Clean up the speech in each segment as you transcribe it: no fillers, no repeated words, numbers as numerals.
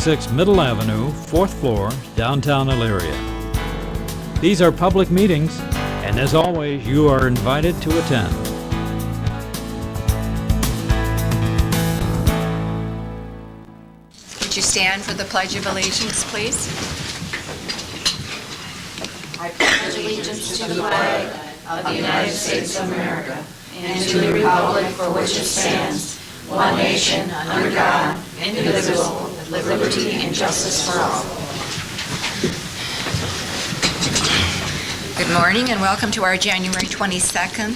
126 Middle Avenue, 4th floor, downtown Elyria. These are public meetings, and as always, you are invited to attend. Would you stand for the Pledge of Allegiance, please? I pledge allegiance to the flag of the United States of America and to the republic for which it stands, one nation, under God, indivisible, with liberty and justice for all. Good morning and welcome to our January 22nd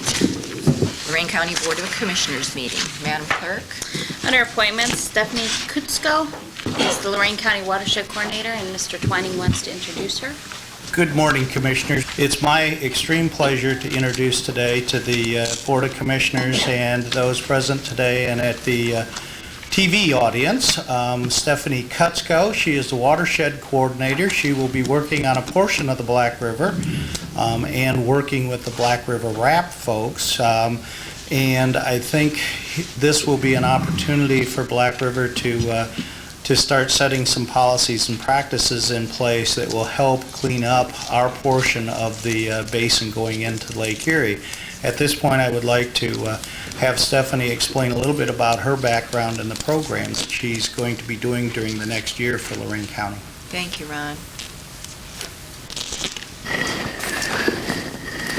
Lorain County Board of Commissioners meeting. Madam Clerk. Under appointments, Stephanie Kutzko is the Lorain County Watershed Coordinator, and Mr. Twining wants to introduce her. Good morning, Commissioners. It's my extreme pleasure to introduce today to the Board of Commissioners and those present today and at the TV audience, Stephanie Kutzko. She is the Watershed Coordinator. She will be working on a portion of the Black River and working with the Black River RAP folks. And I think this will be an opportunity for Black River to start setting some policies and practices in place that will help clean up our portion of the basin going into Lake Erie. At this point, I would like to have Stephanie explain a little bit about her background and the programs that she's going to be doing during the next year for Lorain County. Thank you, Ron.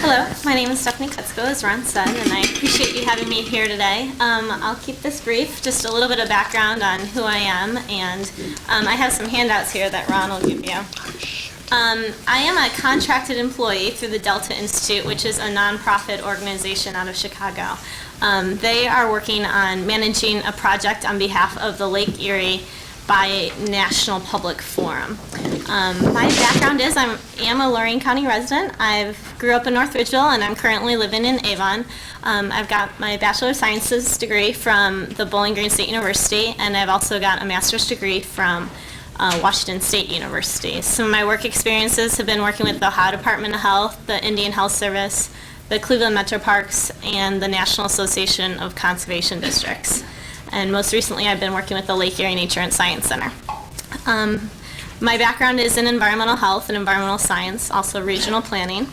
Hello, my name is Stephanie Kutzko, as Ron said, and I appreciate you having me here today. I'll keep this brief, just a little bit of background on who I am, and I have some handouts here that Ron will give you. I am a contracted employee through the Delta Institute, which is a nonprofit organization out of Chicago. They are working on managing a project on behalf of the Lake Erie Bi-National Public Forum. My background is I am a Lorain County resident. I grew up in North Ridgeville and I'm currently living in Avon. I've got my Bachelor of Sciences degree from the Bowling Green State University, and I've also got a master's degree from Washington State University. Some of my work experiences have been working with the Ohio Department of Health, the Indian Health Service, the Cleveland Metro Parks, and the National Association of Conservation Districts. And most recently, I've been working with the Lake Erie Nature and Science Center. My background is in environmental health and environmental science, also regional planning.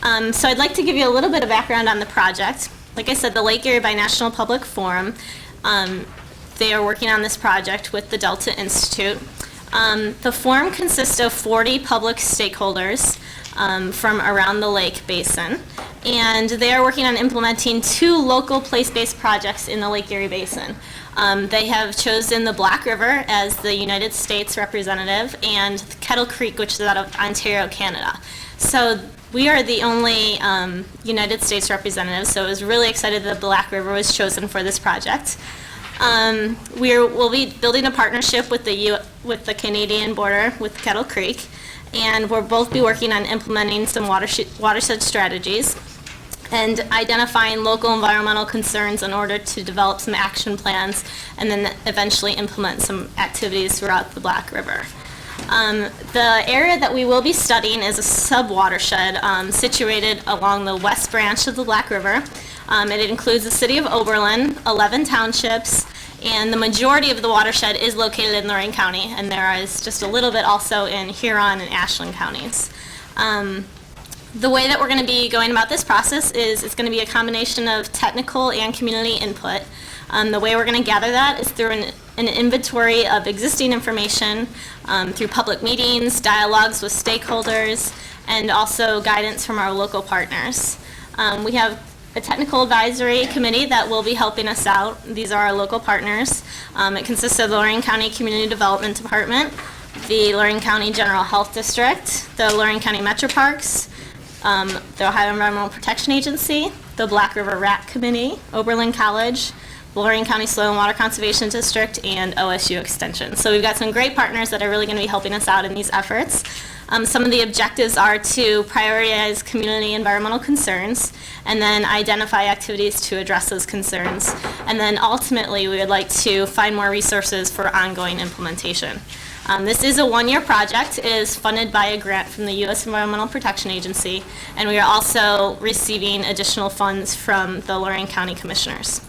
So I'd like to give you a little bit of background on the project. Like I said, the Lake Erie Bi-National Public Forum, they are working on this project with the Delta Institute. The forum consists of 40 public stakeholders from around the lake basin, and they are working on implementing 2 local place-based projects in the Lake Erie Basin. They have chosen the Black River as the United States representative and Kettle Creek, which is out of Ontario, Canada. So we are the only United States representative, so I was really excited that the Black River was chosen for this project. We'll be building a partnership with the Canadian border with Kettle Creek, and we'll both be working on implementing some watershed strategies and identifying local environmental concerns in order to develop some action plans and then eventually implement some activities throughout the Black River. The area that we will be studying is a sub-watershed situated along the west branch of the Black River. It includes the city of Oberlin, 11 townships, and the majority of the watershed is located in Lorain County, and there is just a little bit also in Huron and Ashland counties. The way that we're going to be going about this process is it's going to be a combination of technical and community input. The way we're going to gather that is through an inventory of existing information, through public meetings, dialogues with stakeholders, and also guidance from our local partners. We have a technical advisory committee that will be helping us out. These are our local partners. It consists of the Lorain County Community Development Department, the Lorain County General Health District, the Lorain County Metro Parks, the Ohio Environmental Protection Agency, the Black River RAP Committee, Oberlin College, Lorain County Soil and Water Conservation District, and OSU Extension. So we've got some great partners that are really going to be helping us out in these efforts. Some of the objectives are to prioritize community environmental concerns and then identify activities to address those concerns. And then ultimately, we would like to find more resources for ongoing implementation. This is a one-year project. It is funded by a grant from the U.S. Environmental Protection Agency, and we are also receiving additional funds from the Lorain County Commissioners.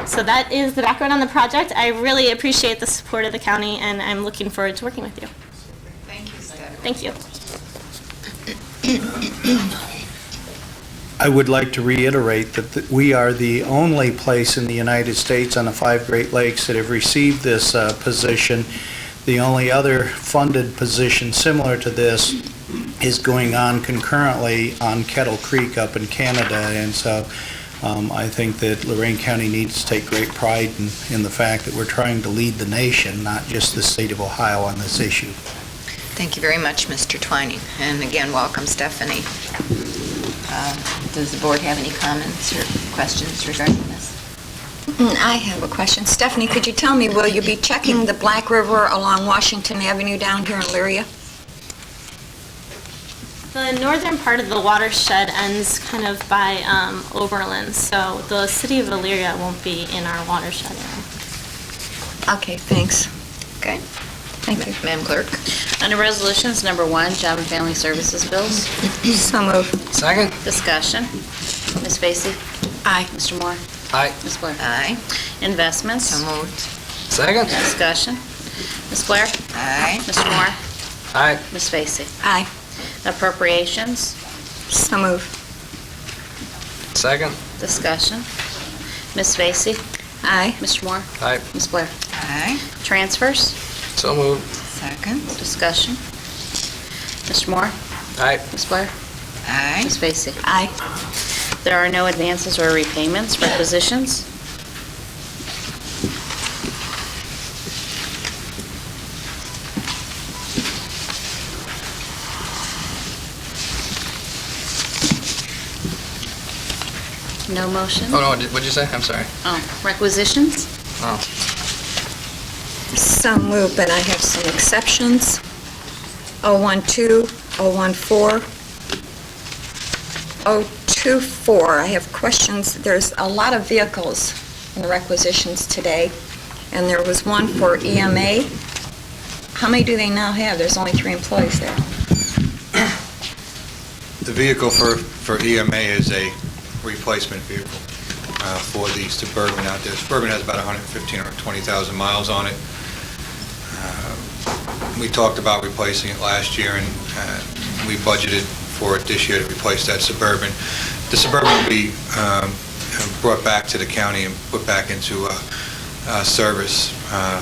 So that is the background on the project. I really appreciate the support of the county, and I'm looking forward to working with you. Thank you, Stephanie. Thank you. I would like to reiterate that we are the only place in the United States on the 5 Great Lakes that have received this position. The only other funded position similar to this is going on concurrently on Kettle Creek up in Canada, and so I think that Lorain County needs to take great pride in the fact that we're trying to lead the nation, not just the state of Ohio, on this issue. Thank you very much, Mr. Twining. And again, welcome, Stephanie. Does the board have any comments or questions regarding this? I have a question. Stephanie, could you tell me, will you be checking the Black River along Washington Avenue down here in Elyria? The northern part of the watershed ends kind of by Oberlin, so the city of Elyria won't be in our watershed area. Okay, thanks. Okay. Thank you. Madam Clerk? Under Resolutions, number 1, Job and Family Services bills. So moved. Second. Discussion. Ms. Vacy? Aye. Mr. Moore? Aye. Ms. Blair? Aye. Investments. So moved. Second. Discussion. Ms. Blair? Aye. Mr. Moore? Aye. Ms. Vacy? Aye. Appropriations. So moved. Second. Discussion. Ms. Vacy? Aye. Mr. Moore? Aye. Ms. Blair? Aye. Transfers. So moved. Second. Discussion. Mr. Moore? Aye. Ms. Blair? Aye. Ms. Vacy? Aye. There are no advances or repayments, requisitions. No motion? Oh, no, what'd you say? I'm sorry. Oh, requisitions? Oh. So moved, but I have some exceptions. 012, 014, 024. I have questions. There's a lot of vehicles in the requisitions today, and there was one for EMA. How many do they now have? There's only 3 employees there. The vehicle for EMA is a replacement vehicle for the Suburban out there. Suburban has about 115 or 20,000 miles on it. We talked about replacing it last year, and we budgeted for it this year to replace that Suburban. The Suburban will be brought back to the county and put back into service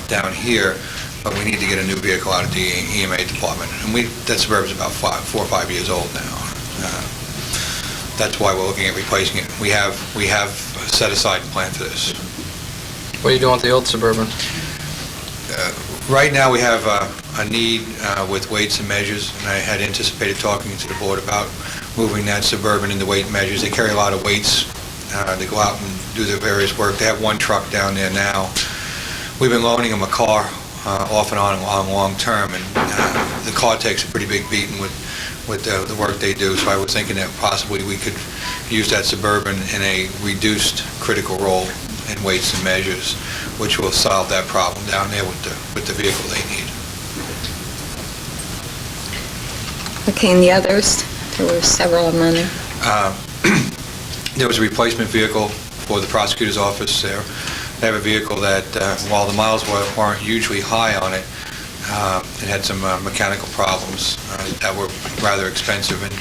down here, but we need to get a new vehicle out of the EMA department. And that Suburban's about 4 or 5 years old now. That's why we're looking at replacing it. We have set aside a plan for this. What are you doing with the old Suburban? Right now, we have a need with weights and measures, and I had anticipated talking to the board about moving that Suburban into weight and measures. They carry a lot of weights. They go out and do their various work. They have one truck down there now. We've been loaning them a car off and on long term, and the car takes a pretty big beating with the work they do. So I was thinking that possibly we could use that Suburban in a reduced critical role in weights and measures, which will solve that problem down there with the vehicle they need. Okay, and the others? There were several of them on there. There was a replacement vehicle for the prosecutor's office there. They have a vehicle that, while the miles weren't hugely high on it, it had some mechanical problems that were rather expensive, and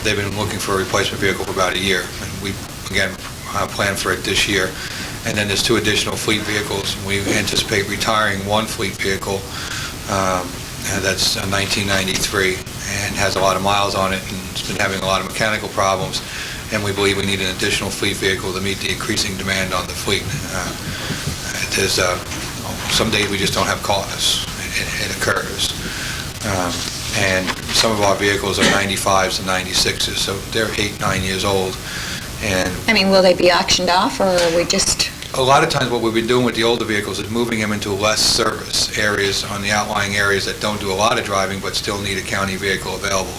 they've been looking for a replacement vehicle for about a year. And we, again, planned for it this year. And then there's 2 additional fleet vehicles. We anticipate retiring one fleet vehicle that's a 1993 and has a lot of miles on it, and it's been having a lot of mechanical problems. And we believe we need an additional fleet vehicle to meet the increasing demand on the fleet. There's some days we just don't have cars. It occurs. And some of our vehicles are 95s and 96s, so they're 8, 9 years old. And I mean, will they be auctioned off, or are we just... a lot of times what we've been doing with the older vehicles is moving them into less service areas on the outlying areas that don't do a lot of driving but still need a county vehicle available.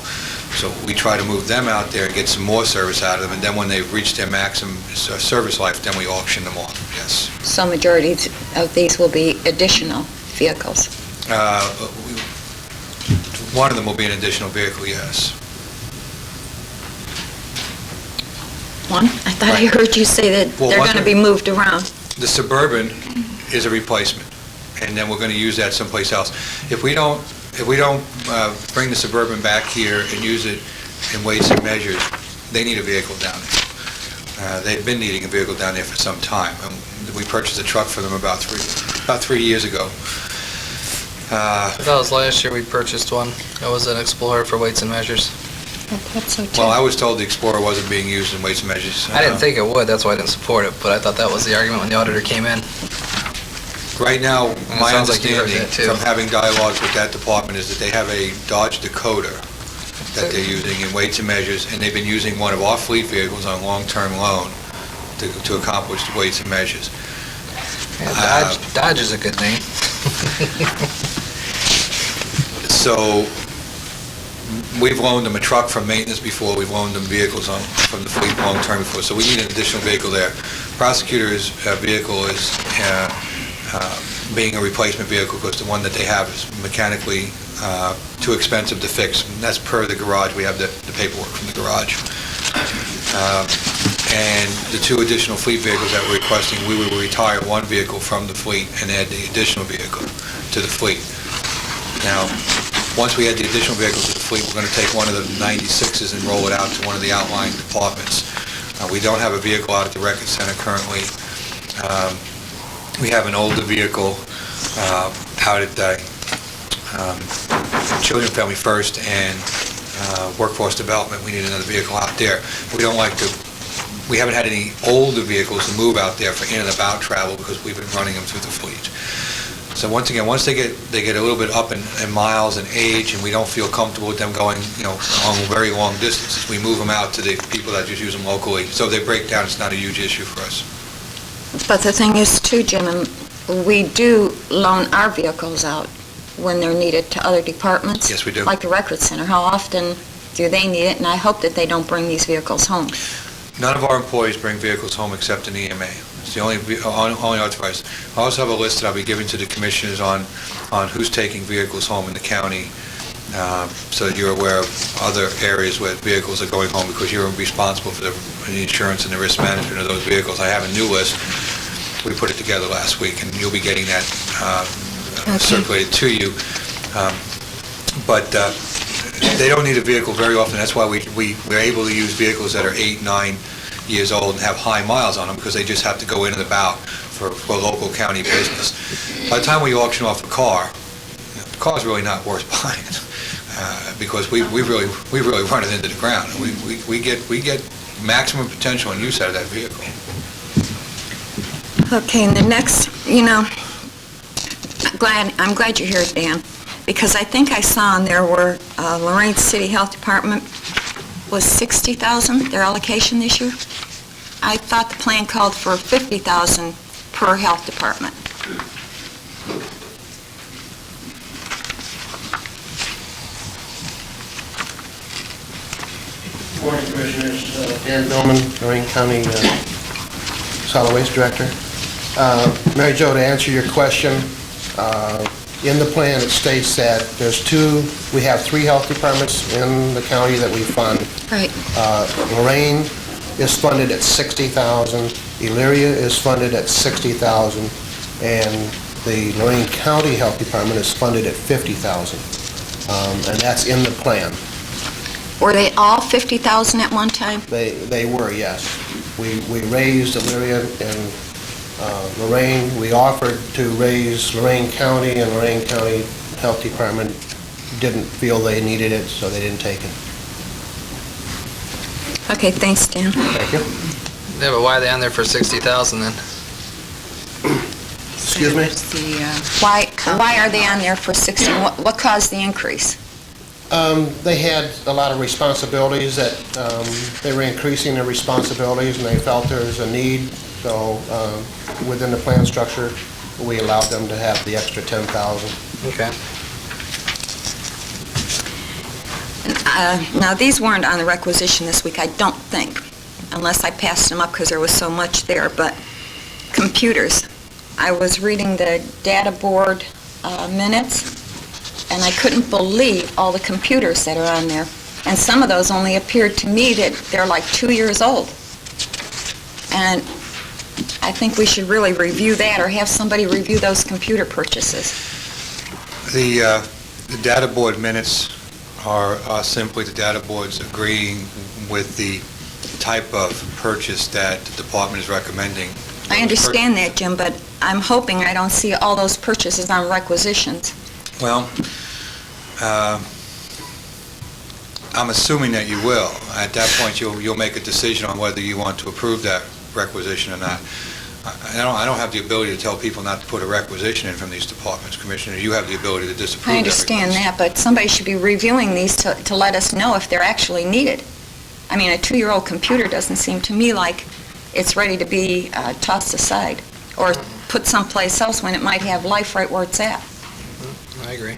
So we try to move them out there and get some more service out of them, and then when they've reached their maximum service life, then we auction them off, yes. So majority of these will be additional vehicles? One of them will be an additional vehicle, yes. One? I thought I heard you say that Well, they're one going to of- be moved around. The Suburban is a replacement, and then we're going to use that someplace else. If we don't bring the Suburban back here and use it in weights and measures, they need a vehicle down there. They've been needing a vehicle down there for some time. We purchased a truck for them about 3 years ago. That was last year we purchased one. It was an Explorer for weights and measures. I thought so too. Well, I was told the Explorer wasn't being used in weights and measures. I didn't think it would, that's why I didn't support it, but I thought that was the argument when the auditor came in. Right now, it my sounds like you heard understanding that, too. from having dialogues with that department is that they have a Dodge Dakota that they're using in weights and measures, and they've been using one of our fleet vehicles on long-term loan to accomplish the weights and measures. Yeah, Dodge is a good name. So, we've loaned them a truck from maintenance before, we've loaned them vehicles from the fleet long-term before, so we need an additional vehicle there. Prosecutor's vehicle is being a replacement vehicle because the one that they have is mechanically too expensive to fix. And that's per the garage. We have the paperwork from the garage. And the 2 additional fleet vehicles that we're requesting, we will retire one vehicle from the fleet and add the additional vehicle to the fleet. Now, once we add the additional vehicle to the fleet, we're going to take one of the 96s and roll it out to one of the outlying departments. We don't have a vehicle out at the Record Center currently. We have an older vehicle out at Children and Family First and Workforce Development. We need another vehicle out there. We haven't had any older vehicles to move out there for in and about travel because we've been running them through the fleet. So once again, once they get a little bit up in miles and age, and we don't feel comfortable with them going, on very long distances, we move them out to the people that just use them locally. So if they break down, it's not a huge issue for us. But the thing is too, Jim, we do loan our vehicles out when they're needed to other departments. Yes, we do. Like the Record Center. How often do they need it? And I hope that they don't bring these vehicles home. None of our employees bring vehicles home except an EMA. It's the only authorized. I also have a list that I'll be giving to the commissioners on who's taking vehicles home in the county, so that you're aware of other areas where vehicles are going home because you're responsible for the insurance and the risk management of those vehicles. I have a new list. We put it together last week, and you'll be getting that circulated to you. But they don't need a vehicle very often. That's why we're able to use vehicles that are 8, 9 years old and have high miles on them because they just have to go in and about for local county business. By the time we auction off a car, the car's really not worth buying because we really run it into the ground. We get maximum potential and use out of that vehicle. Okay, and the next, I'm glad you're here, Dan, because I think I saw on there where Lorain City Health Department was $60,000, their allocation this year. I thought the plan called for $50,000 per health department. Good morning, Commissioners. Dan Billman, Lorain County Solid Waste Director. Mary Jo, to answer your question, in the plan it states that we have 3 health departments in the county that we fund. Right. Lorain is funded at $60,000, Elyria is funded at $60,000, and the Lorain County Health Department is funded at $50,000, and that's in the plan. Were they all $50,000 at one time? They were, yes. We raised Elyria and Lorain. We offered to raise Lorain County, and Lorain County Health Department didn't feel they needed it, so they didn't take it. Okay, thanks, Dan. Thank you. Yeah, but why are they on there for 60,000 then? Excuse me? Why are they on there for 60? What caused the increase? They had a lot of responsibilities that they were increasing their responsibilities, and they felt there was a need. So within the plan structure, we allowed them to have the extra $10,000. Okay. Now, these weren't on the requisition this week, I don't think, unless I passed them up because there was so much there, but computers. I was reading the data board minutes, and I couldn't believe all the computers that are on there. And some of those only appeared to me that they're like 2 years old. And I think we should really review that, or have somebody review those computer purchases. The data board minutes are simply the data boards agreeing with the type of purchase that the department is recommending. I understand that, Jim, but I'm hoping I don't see all those purchases on requisitions. Well, I'm assuming that you will. At that point, you'll make a decision on whether you want to approve that requisition or not. I don't have the ability to tell people not to put a requisition in from these departments, Commissioner. You have the ability to disapprove I understand that, but somebody should be reviewing these to let us know if they're actually needed. I mean, a 2-year-old computer doesn't seem to me like it's ready to be tossed aside or put someplace else when it might have life right where it's at. I agree.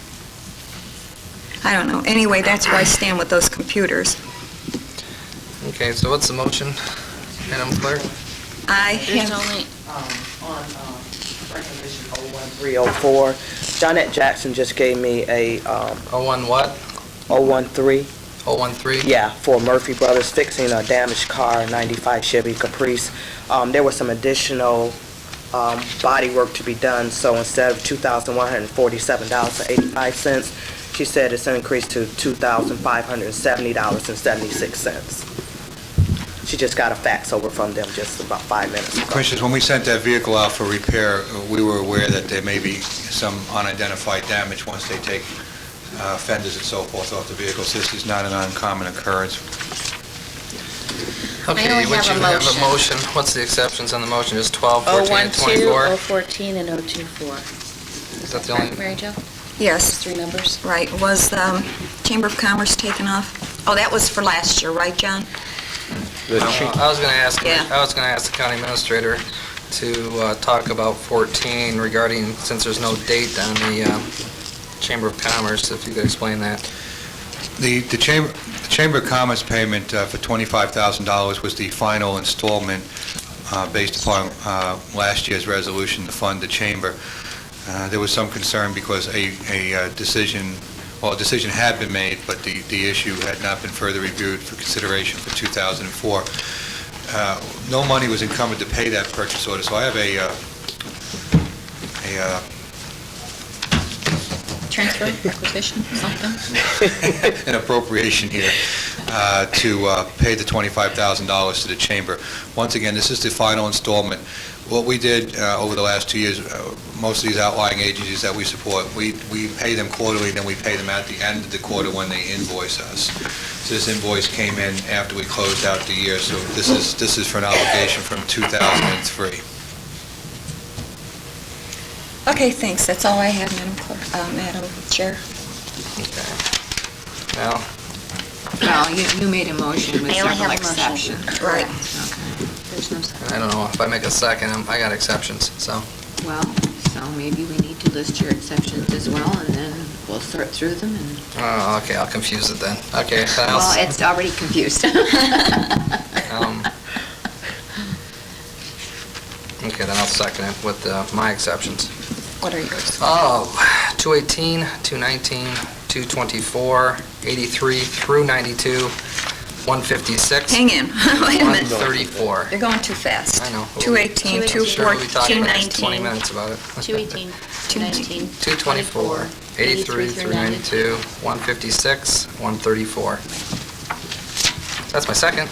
I don't know. Anyway, that's where I stand with those computers. Okay, so what's the motion, Madam Clerk? I There's have, only, On Requisition 01304, Johnette Jackson just gave me a 01 what? 013, 013? yeah, for Murphy Brothers fixing a damaged car, 95 Chevy Caprice. There was some additional body work to be done, so instead of $2,147.85, she said it's increased to $2,570.76. She just got a fax over from them just about 5 minutes ago. Commissioners, when we sent that vehicle out for repair, we were aware that there may be some unidentified damage once they take fenders and so forth off the vehicle. So this is not an uncommon occurrence. Okay, only would have you a have a motion. motion? What's the exceptions on the motion? Just 12, 14, and 24? 014, and 024. Is that the only? Correct, Mary Jo? yes, 3 numbers? right. Was Chamber of Commerce taken off? Oh, that was for last year, right, John? I was going to ask. Yeah. I was going to ask the county administrator to talk about 14 regarding, since there's no date on the Chamber of Commerce, if you could explain that. The Chamber of Commerce payment for $25,000 was the final installment based upon last year's resolution to fund the Chamber. There was some concern because a decision had been made, but the issue had not been further reviewed for consideration for 2004. No money was encumbered to pay that purchase order, so I have Transfer, requisition, something? an appropriation here to pay the $25,000 to the Chamber. Once again, this is the final installment. What we did over the last 2 years, most of these outlying agencies that we support, we pay them quarterly, then we pay them at the end of the quarter when they invoice us. So this invoice came in after we closed out the year, so this is for an obligation from 2003. Okay, thanks. That's all I have, Madam Chair. Okay. Now, Well, you made a motion with I only several have a motion. exceptions. Right. Okay. There's no second. I don't know, if I make a second, I got exceptions, so. Well, so maybe we need to list your exceptions as well, and then we'll sort through them and... Oh, okay, I'll confuse it then. Okay, then Well, it's already confused. Okay, then I'll second it with my exceptions. What are yours? Oh, 218, 219, 224, 83 through 92, 156. Hang in. Wait a minute. 134. You're going too fast. I know. 218, 218. 214, 214, 20 minutes about it. 218, 219, 224, 83 through 92, 156, 134. That's my second.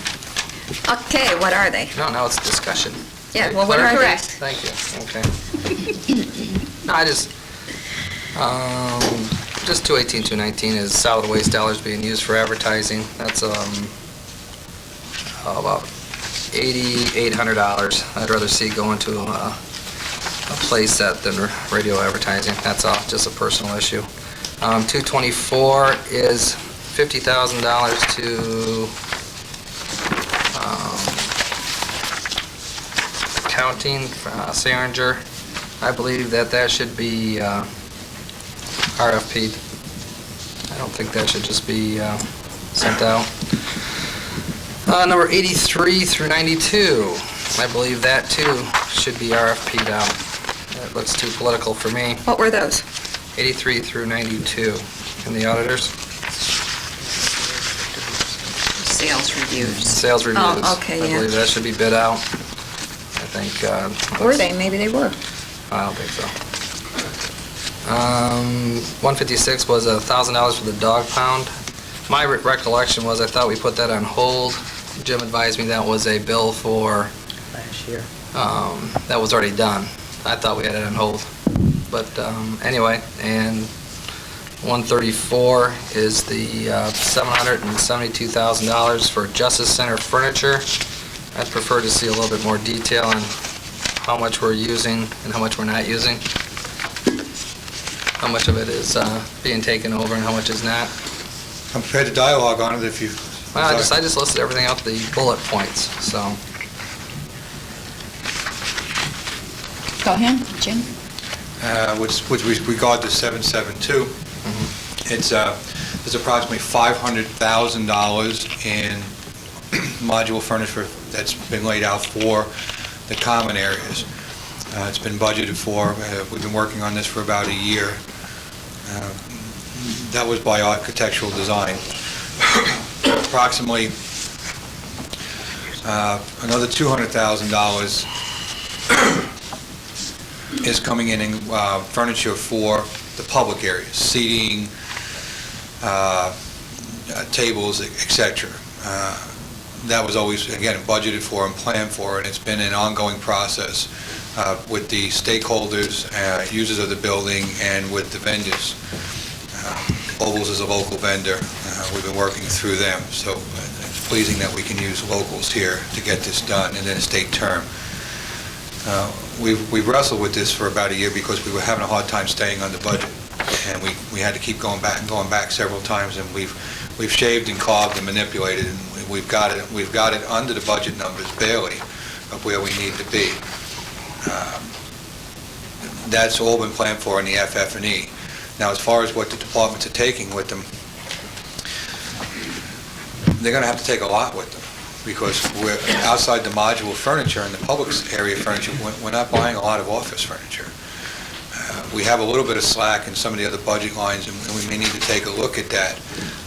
Okay, what are they? No, now it's discussion. Yeah, Okay, well, what are they? Clerk? Thank you, okay. No, I just 218, 219 is solid waste dollars being used for advertising. That's about $8,800. I'd rather see go into a place than radio advertising. That's all, just a personal issue. 224 is $50,000 to accounting, Saringer. I believe that should be RFP'd. I don't think that should just be sent out. Number 83 through 92, I believe that too should be RFP'd out. That looks too political for me. What were those? 83 through 92 in the auditors. Sales reviews. Sales reviews. Oh, okay, I yeah. believe that should be bid out. I think. Were they? Maybe they were. I don't think so. 156 was $1,000 for the dog pound. My recollection was I thought we put that on hold. Jim advised me that was a bill for, Last year. that was already done. I thought we had it on hold. But anyway, and 134 is the $772,000 for Justice Center furniture. I'd prefer to see a little bit more detail on how much we're using and how much we're not using. How much of it is being taken over and how much is not. I'm prepared to dialogue on it if you... Well, I just listed everything out, the bullet points, so. Go ahead, Jim. With regard to 772, there's approximately $500,000 in modular furniture that's been laid out for the common areas. It's been budgeted for. We've been working on this for about a year. That was by architectural design. Approximately another $200,000 is coming in furniture for the public areas, seating, tables, etc. That was always, again, budgeted for and planned for, and it's been an ongoing process with the stakeholders, users of the building, and with the vendors. Ovals is a local vendor. We've been working through them, so it's pleasing that we can use locals here to get this done, and then a state term. We've wrestled with this for about a year because we were having a hard time staying on the budget, and we had to keep going back several times, and we've shaved and carved and manipulated, and we've got it under the budget numbers barely of where we need to be. That's all been planned for in the FF&E. Now, as far as what the departments are taking with them, they're going to have to take a lot with them, because we're outside the modular furniture and the public area furniture. We're not buying a lot of office furniture. We have a little bit of slack in some of the other budget lines, and we may need to take a look at that.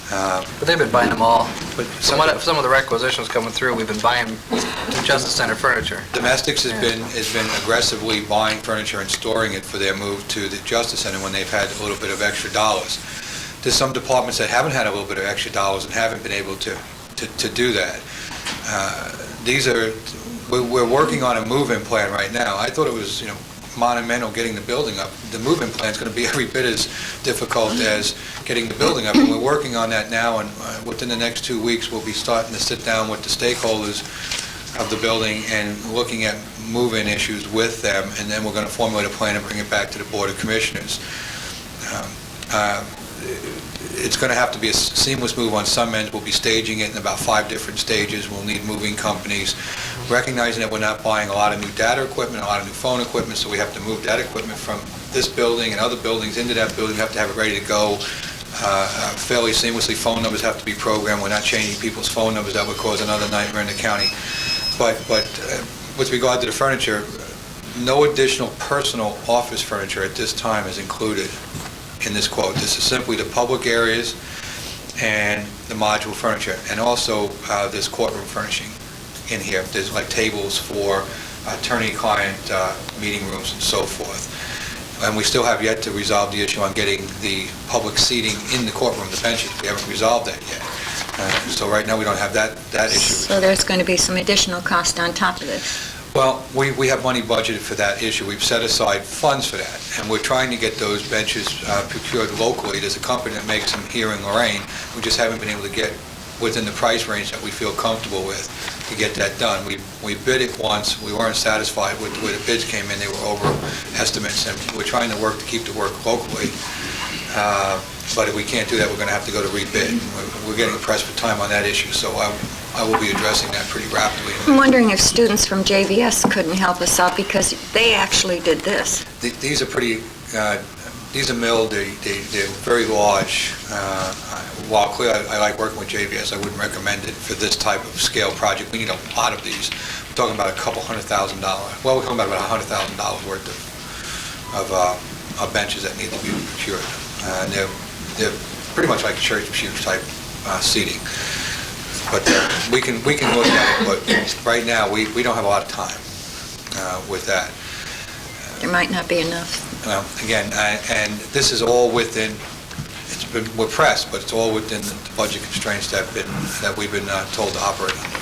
But they've been buying them all. But Some of the requisitions coming through, we've been buying Justice Center furniture. Domestics has been aggressively buying furniture and storing it for their move to the Justice Center when they've had a little bit of extra dollars. There's some departments that haven't had a little bit of extra dollars and haven't been able to do that. We're working on a move-in plan right now. I thought it was, monumental getting the building up. The move-in plan is going to be every bit as difficult as getting the building up, and we're working on that now, and within the next 2 weeks, we'll be starting to sit down with the stakeholders of the building and looking at move-in issues with them, and then we're going to formulate a plan and bring it back to the Board of Commissioners. It's going to have to be a seamless move on some ends. We'll be staging it in about 5 different stages. We'll need moving companies, recognizing that we're not buying a lot of new data equipment, a lot of new phone equipment, so we have to move that equipment from this building and other buildings into that building. We have to have it ready to go fairly seamlessly. Phone numbers have to be programmed. We're not changing people's phone numbers. That would cause another nightmare in the county. But with regard to the furniture, no additional personal office furniture at this time is included in this quote. This is simply the public areas and the modular furniture, and also this courtroom furnishing in here. There's like tables for attorney-client meeting rooms and so forth. And we still have yet to resolve the issue on getting the public seating in the courtroom, the benches. We haven't resolved that yet. So right now we don't have that issue. So there's going to be some additional cost on top of this. Well, we have money budgeted for that issue. We've set aside funds for that, and we're trying to get those benches procured locally. There's a company that makes them here in Lorain. We just haven't been able to get within the price range that we feel comfortable with to get that done. We bid it once. We weren't satisfied with where the bids came in. They were over estimates, and we're trying to work to keep the work locally. But if we can't do that, we're going to have to go to rebid. We're getting pressed for time on that issue, so I will be addressing that pretty rapidly. I'm wondering if students from JVS couldn't help us out, because they actually did this. These are pretty, these are milled, they're very large. While clearly I like working with JVS, I wouldn't recommend it for this type of scale project. We need a lot of these. We're talking about $200,000. Well, we're talking about $100,000 worth of benches that need to be procured. They're pretty much like church type seating. But we can look at it, but right now we don't have a lot of time. with that. There might not be enough. Well, again, and this is all within, we're pressed, but it's all within the budget constraints that we've been told to operate under.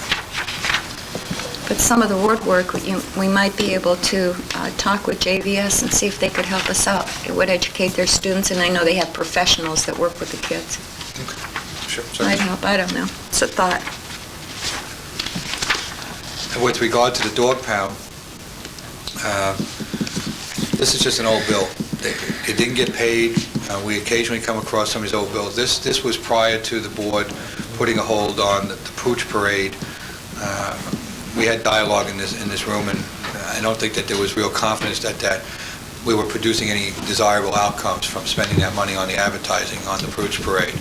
But some of the ward work, we might be able to talk with JVS and see if they could help us out. It would educate their students, and I know they have professionals that work with the kids. Sure. Might help, I don't know. It's a thought. And with regard to the dog pound, this is just an old bill. It didn't get paid. We occasionally come across some of these old bills. This was prior to the board putting a hold on the Pooch Parade. We had dialogue in this room, and I don't think that there was real confidence that we were producing any desirable outcomes from spending that money on the advertising on the Pooch Parade.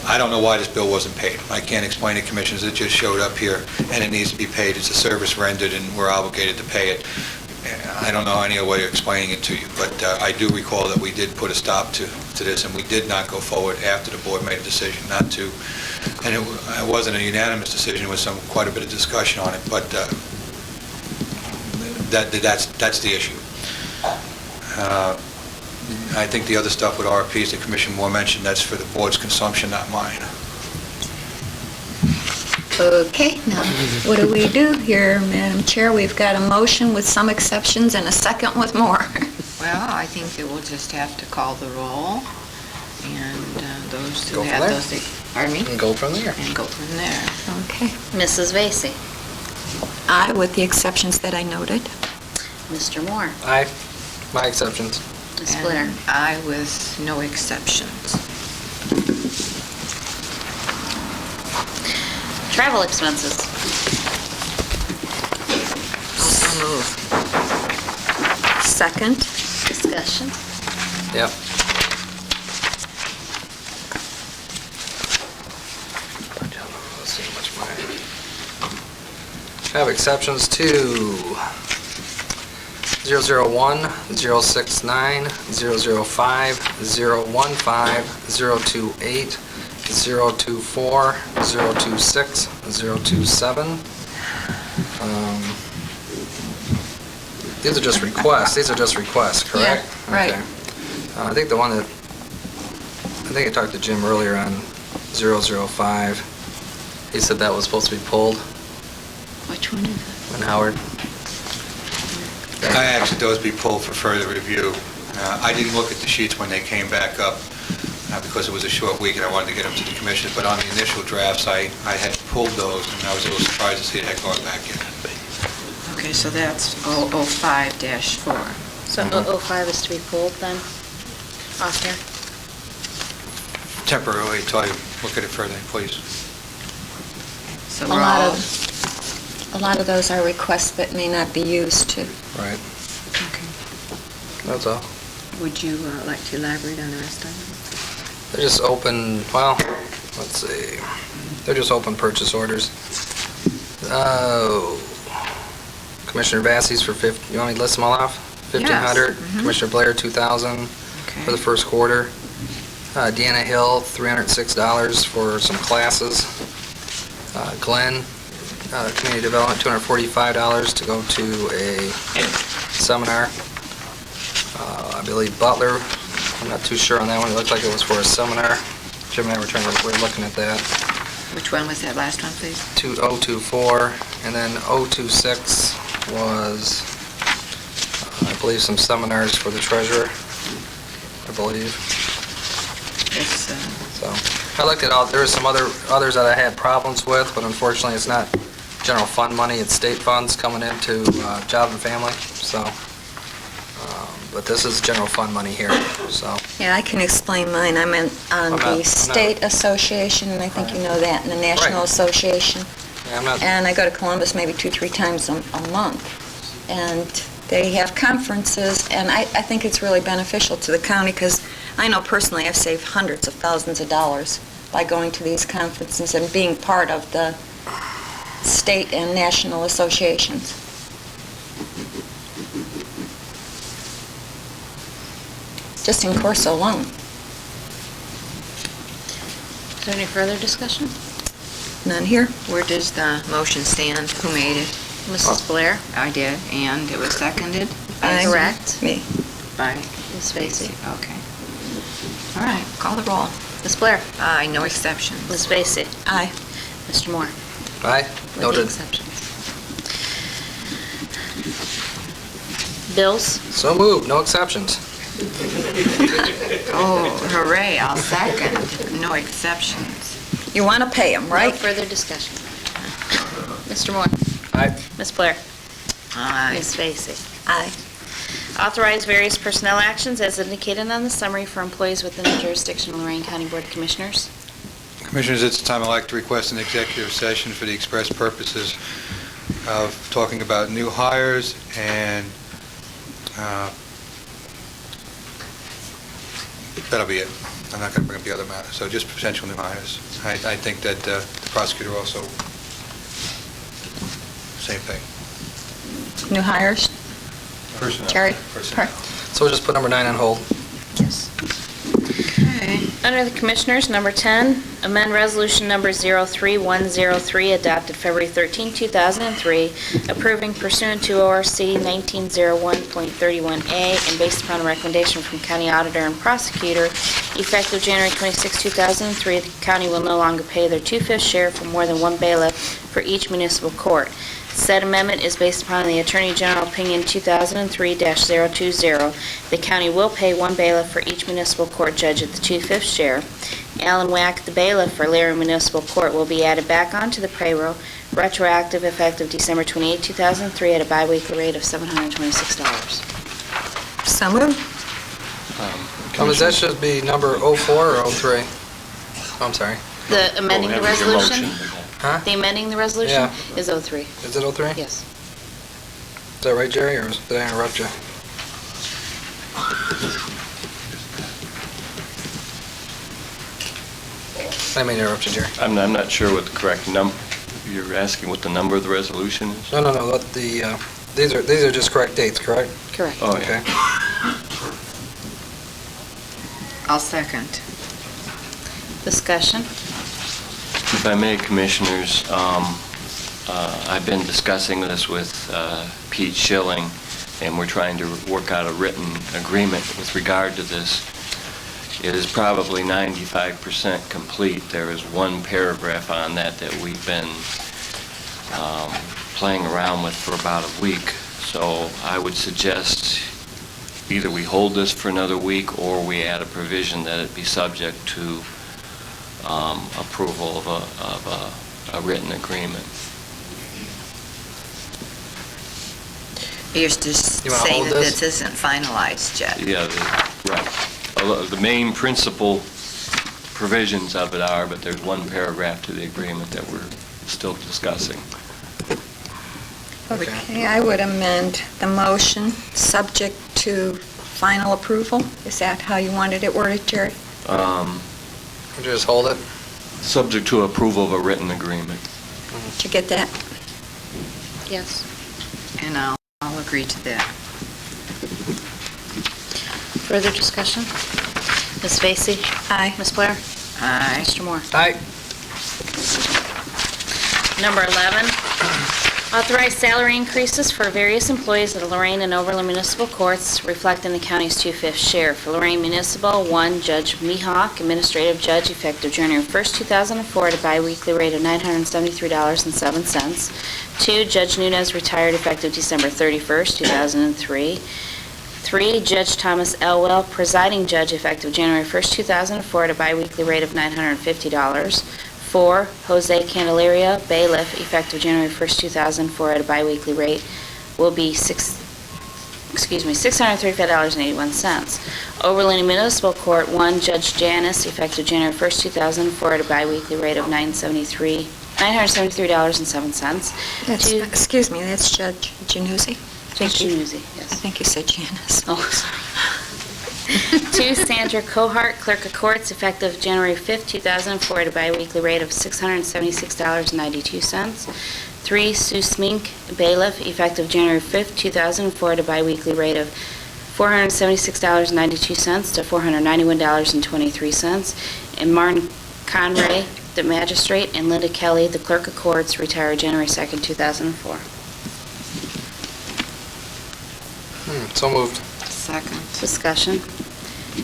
I don't know why this bill wasn't paid. I can't explain it, Commissioners. It just showed up here, and it needs to be paid. It's a service rendered, and we're obligated to pay it. I don't know any other way of explaining it to you, but I do recall that we did put a stop to this, and we did not go forward after the board made a decision not to. And it wasn't a unanimous decision. It was quite a bit of discussion on it, but that's the issue. I think the other stuff with RFPs the Commission Moore mentioned, that's for the board's consumption, not mine. Okay, now, what do we do here, Madam Chair? We've got a motion with some exceptions and a second with more. Well, I think that we'll just have to call the roll, and those who Go from have there. those, pardon me? And go from there. And go from there. Okay. Mrs. Vacy? Aye, with the exceptions that I noted. Mr. Moore? Aye. My exceptions. Ms. Blair? And I with no exceptions. Travel expenses? Also move. Second. Discussion? Yep. Let's see how much mine. Have exceptions to 001, 069, 005, 015, 028, 024, 026, 027. These are just requests. These are just requests, correct? Yeah, right. Okay. I think the one that, I think I talked to Jim earlier on 005. He said that was supposed to be pulled. Which one is it? And Howard. I asked that those be pulled for further review. I didn't look at the sheets when they came back up because it was a short week and I wanted to get them to the Commission, but on the initial drafts, I had pulled those and I was a little surprised to see it had gone back in. Okay, so that's 005-4. So 005 is to be pulled then? Off here? Temporarily, until I look at it further, please. So A we're lot all... a lot of those are requests that may not be used to. Right. Okay. That's all. Would you like to elaborate on the rest of them? They're just open, well, let's see. They're just open purchase orders. Oh. Commissioner Vacy's for you want me to list them all off? 1,500. Yes. Mhm. Commissioner Blair, 2,000 for the first quarter. Deanna Hill, $306 for some classes. Glenn, Community Development, $245 to go to a seminar. I believe Butler, I'm not too sure on that one. It looked like it was for a seminar. Jim and I were looking at that. Which one was that last one, please? 024, and then 026 was, I believe, some seminars for the treasurer, I believe. It's, So, I looked at all, there were some others that I had problems with, but unfortunately, it's not general fund money, it's state funds coming into Job and Family, so, but this is general fund money here, so. Yeah, I can explain mine. I'm on I'm the not- State Association, and I think you know that, and the National Right. Association. Yeah, I'm not, And I go to Columbus maybe 2-3 times a month. And they have conferences, and I think it's really beneficial to the county, because I know personally I've saved hundreds of thousands of dollars by going to these conferences and being part of the state and national associations. Just in Corso alone. Is there any further discussion? None here. where does the motion stand? Who made it? Mrs. Blair? I did, and it was seconded Correct. Me. by Ms. Vacy? Okay. All right, call the roll. Ms. Blair? Aye, no exceptions. Ms. Vacy? Aye. Mr. Moore? Aye, With the noted. exceptions. Bills? So moved, no exceptions. Oh, hooray, I'll second. No exceptions. You want to pay them, No right? further discussion. Mr. Moore? Aye. Ms. Blair? Aye. Ms. Vacy? Aye. Authorize various personnel actions as indicated on the summary for employees within the jurisdiction of Lorain County Board of Commissioners. Commissioners, at this time, I'd like to request an executive session for the express purposes of talking about new hires and that'll be it. I'm not going to bring up the other matter. So just potential new hires. I think that the prosecutor also, same thing. New hires? Personnel. Jerry? Personnel. So we'll just put number 9 on hold. Yes. Okay. Under the Commissioners, number 10, amend Resolution Number 03103 adopted February 13, 2003, approving pursuant to ORC 1901.31A and based upon a recommendation from County Auditor and Prosecutor, effective January 26, 2003, the county will no longer pay their 2/5 share for more than one bailiff for each municipal court. Said amendment is based upon the Attorney General Opinion 2003-020. The county will pay one bailiff for each municipal court judge at the 2/5 share. Alan Wack, the bailiff for Lorain Municipal Court, will be added back onto the payroll, retroactive effective December 28, 2003, at a biweekly rate of $726. So moved. That should be number 04 or 03? Oh, I'm sorry. The amending the resolution? Huh? The amending the resolution Yeah. is 03. Is it 03? Yes. Is that right, Jerry, or did I interrupt you? I didn't mean to interrupt you, Jerry. I'm not sure what the correct you're asking what the number of the resolution is? No, these are just correct dates, correct? Correct. Oh, Okay. yeah. I'll second. Discussion? If I may, Commissioners, I've been discussing this with Pete Schilling, and we're trying to work out a written agreement with regard to this. It is probably 95% complete. There is one paragraph on that we've been playing around with for about a week. So I would suggest either we hold this for another week or we add a provision that it be subject to approval of a written agreement. You're just You wanna saying hold that this? this isn't finalized yet. Yeah, right. The main principal provisions of it are, but there's one paragraph to the agreement that we're still discussing. Okay, I would amend the motion, subject to final approval. Is that how you wanted it worded, Jerry? Would you just hold it? Subject to approval of a written agreement. Did you get that? Yes. And I'll agree to that. Further discussion? Ms. Vacy? Aye. Ms. Blair? Aye. Mr. Moore? Aye. Number 11, authorize salary increases for various employees of the Lorain and Overland Municipal Courts reflecting the county's 2/5 share. For Lorain Municipal, 1, Judge Mihawk, Administrative Judge, effective January 1st, 2004, at a biweekly rate of $973.07. 2, Judge Nunez, retired, effective December 31st, 2003. 3, Judge Thomas Elwell, presiding judge, effective January 1st, 2004, at a biweekly rate of $950. 4, Jose Candelaria, bailiff, effective January 1st, 2004, at a biweekly rate will be $635.81. Overland Municipal Court, 1, Judge Janis, effective January 1st, 2004, at a biweekly rate of $973.07. Excuse me, that's Judge Januzzi? Judge Januzzi, I yes. think you said Janice. Oh, sorry. 2, Sandra Cohart, Clerk of Courts, effective January 5th, 2004, at a biweekly rate of $676.92. 3, Sue Smink, bailiff, effective January 5th, 2004, at a biweekly rate of $476.92 to $491.23. And Martin Conray, the magistrate, and Linda Kelly, the Clerk of Courts, retired January 2nd, 2004. So moved. Second. Discussion.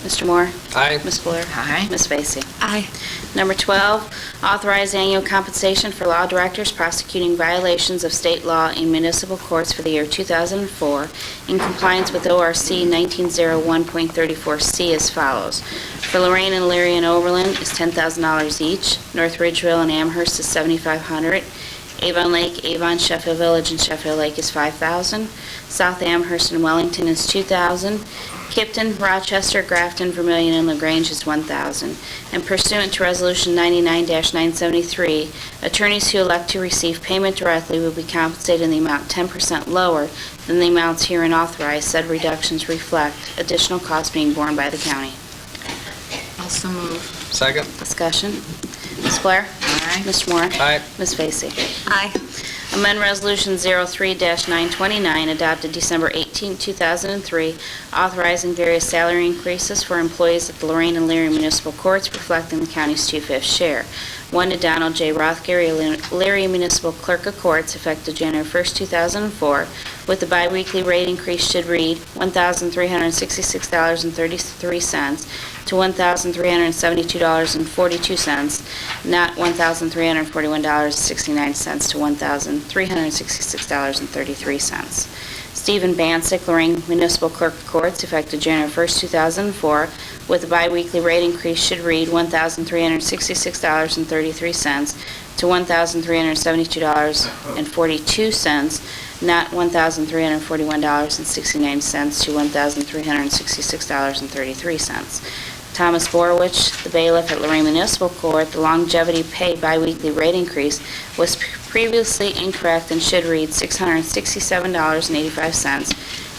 Mr. Moore? Aye. Ms. Blair? Aye. Ms. Vacy? Aye. Number 12, authorize annual compensation for law directors prosecuting violations of state law in municipal courts for the year 2004 in compliance with ORC 1901.34C as follows. For Lorain and Elyria and Overland is $10,000 each. North Ridgeville and Amherst is $7,500. Avon Lake, Avon, Sheffield Village, and Sheffield Lake is $5,000. South Amherst and Wellington is $2,000. Kipton, Rochester, Grafton, Vermillion, and LaGrange is $1,000. And pursuant to Resolution 99-973, attorneys who elect to receive payment directly will be compensated in the amount 10% lower than the amounts herein authorized. Said reductions reflect additional costs being borne by the county. Also move. Second. Discussion. Ms. Blair? Aye. Mr. Moore? Aye. Ms. Vacy? Aye. Amend Resolution 03-929 adopted December 18, 2003, authorizing various salary increases for employees at the Lorain and Elyria Municipal Courts reflecting the county's 2/5 share. One to Donald J. Rothgary, Elyria Municipal Clerk of Courts, effective January 1, 2004, with the biweekly rate increase should read $1,366.33 to $1,372.42, not $1,341.69 to $1,366.33. Stephen Bancek, Lorain Municipal Clerk of Courts, effective January 1, 2004, with the biweekly rate increase should read $1,366.33 to $1,372.42, not $1,341.69 to $1,366.33. Thomas Borowich, the bailiff at Lorain Municipal Court, the longevity pay biweekly rate increase was previously incorrect and should read $667.85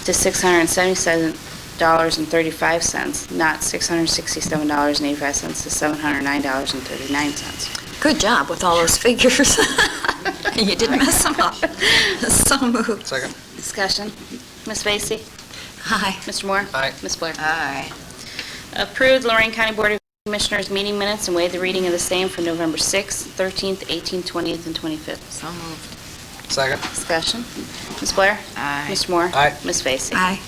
to $677.35, not $667.85 to $709.39. Good job with all those figures. You didn't mess them up. So moved. Second. Discussion. Ms. Vacy? Aye. Mr. Moore? Aye. Ms. Blair? Aye. Approved Lorain County Board of Commissioners meeting minutes and waive the reading of the same for November 6th, 13th, 18th, 20th, and 25th. So moved. Second. Discussion. Ms. Blair? Aye. Mr. Moore? Aye. Ms. Vacy? Aye.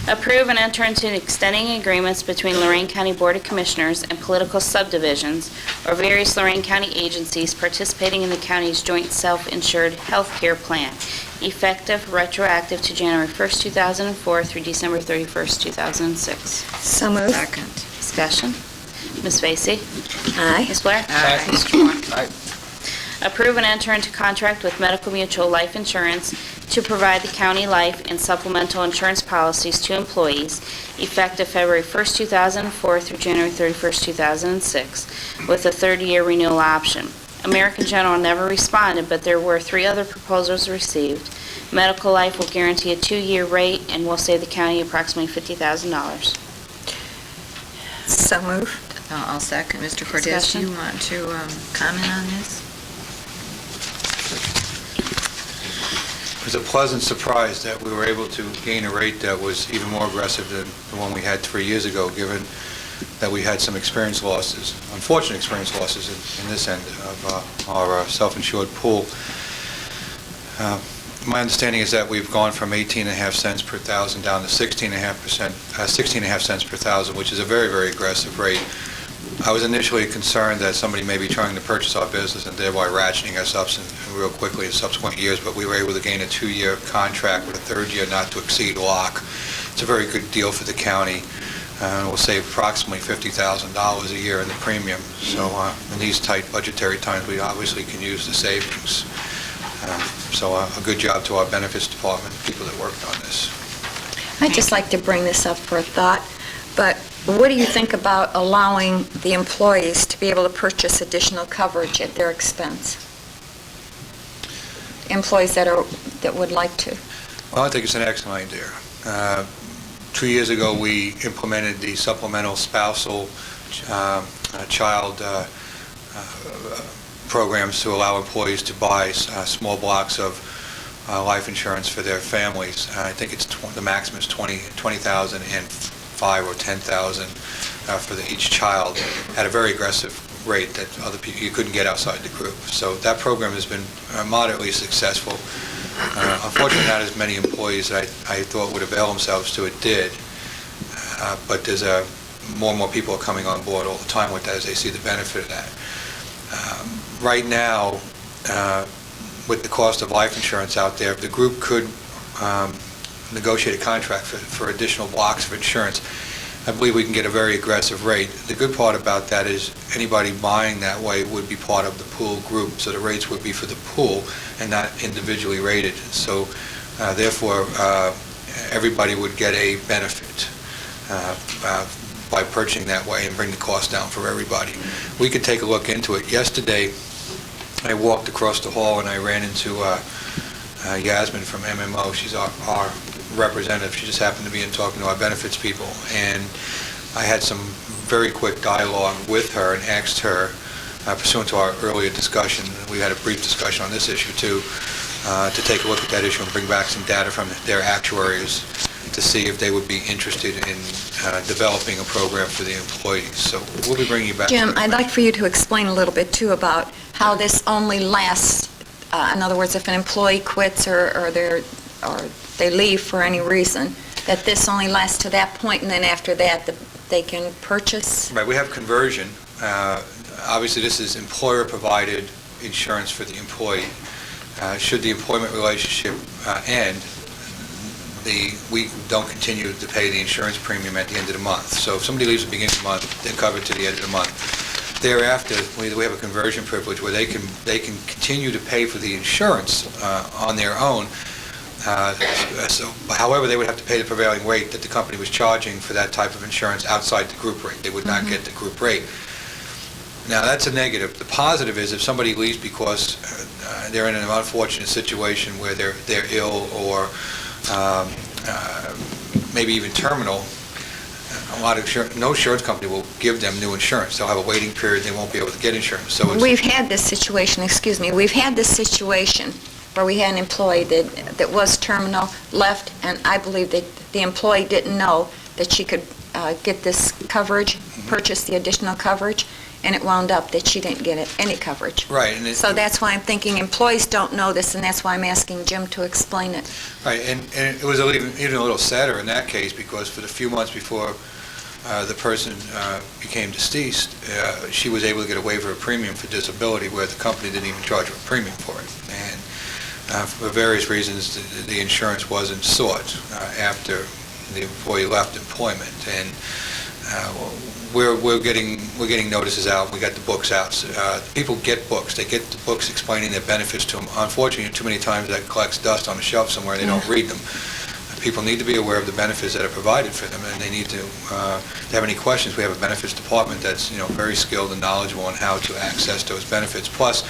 Approve and enter into extending agreements between Lorain County Board of Commissioners and political subdivisions or various Lorain County agencies participating in the county's joint self-insured health care plan, effective retroactive to January 1st, 2004 through December 31st, 2006. So moved. Second. Discussion. Ms. Vacy? Aye. Ms. Blair? Aye. Mr. Moore? Aye. Approve and enter into contract with Medical Mutual Life Insurance to provide the county life and supplemental insurance policies to employees effective February 1st, 2004 through January 31st, 2006, with a 30-year renewal option. American General never responded, but there were 3 other proposals received. Medical Life will guarantee a 2-year rate and will save the county approximately $50,000. So moved. I'll second. Mr. Cortez, do Discussion. you want to comment on this? It was a pleasant surprise that we were able to gain a rate that was even more aggressive than the one we had 3 years ago, given that we had some experience losses, unfortunate experience losses in this end of our self-insured pool. My understanding is that we've gone from 18.5 cents per thousand down to 16.5 cents per thousand, which is a very, very aggressive rate. I was initially concerned that somebody may be trying to purchase our business and thereby ratcheting us up real quickly in subsequent years, but we were able to gain a 2-year contract with a 3rd year not to exceed lock. It's a very good deal for the county. We'll save approximately $50,000 a year in the premium. So in these tight budgetary times, we obviously can use the savings. So a good job to our benefits department, the people that worked on this. I'd just like to bring this up for a thought, but what do you think about allowing the employees to be able to purchase additional coverage at their expense? Employees that would like to. Well, I think it's an excellent idea. 2 years ago, we implemented the supplemental spousal child programs to allow employees to buy small blocks of life insurance for their families. I think it's the maximum is $20,000 and $5,000 or $10,000 for each child at a very aggressive rate that other people you couldn't get outside the group. So that program has been moderately successful. Unfortunately, not as many employees that I thought would avail themselves to it did. But there's more and more people are coming on board all the time with that as they see the benefit of that. Right now, with the cost of life insurance out there, the group could negotiate a contract for additional blocks of insurance. I believe we can get a very aggressive rate. The good part about that is anybody buying that way would be part of the pool group, so the rates would be for the pool and not individually rated. So therefore, everybody would get a benefit by purchasing that way and bring the cost down for everybody. We could take a look into it. Yesterday, I walked across the hall and I ran into Yasmin from MMO. She's our representative. She just happened to be in talking to our benefits people. And I had some very quick dialogue with her and asked her, pursuant to our earlier discussion, we had a brief discussion on this issue too, to take a look at that issue and bring back some data from their actuaries to see if they would be interested in developing a program for the employees. So we'll be bringing you back. Jim, I'd like for you to explain a little bit too about how this only lasts. In other words, if an employee quits or they leave for any reason, that this only lasts to that point, and then after that they can purchase? Right, we have conversion. Obviously, this is employer-provided insurance for the employee. Should the employment relationship end, we don't continue to pay the insurance premium at the end of the month. So if somebody leaves at the beginning of the month, they're covered to the end of the month. Thereafter, we have a conversion privilege where they can continue to pay for the insurance on their own. However, they would have to pay the prevailing rate that the company was charging for that type of insurance outside the group rate. They would not get the group rate. Now, that's a negative. The positive is if somebody leaves because they're in an unfortunate situation where they're ill or maybe even terminal, no insurance company will give them new insurance. They'll have a waiting period. They won't be able to get insurance. So we've had this situation, we've had this situation where we had an employee that was terminal, left, and I believe that the employee didn't know that she could get this coverage, purchase the additional coverage, and it wound up that she didn't get any coverage. Right. So that's why I'm thinking employees don't know this, and that's why I'm asking Jim to explain it. Right, and it was even a little sadder in that case because for the few months before the person became deceased, she was able to get a waiver of premium for disability where the company didn't even charge her a premium for it. And for various reasons, the insurance wasn't sought after the employee left employment. And we're getting notices out. We got the books out. People get books. They get the books explaining their benefits to them. Unfortunately, too many times that collects dust on the shelf somewhere. They don't read them. People need to be aware of the benefits that are provided for them, and they need to, if they have any questions, we have a benefits department that's very skilled and knowledgeable on how to access those benefits. Plus,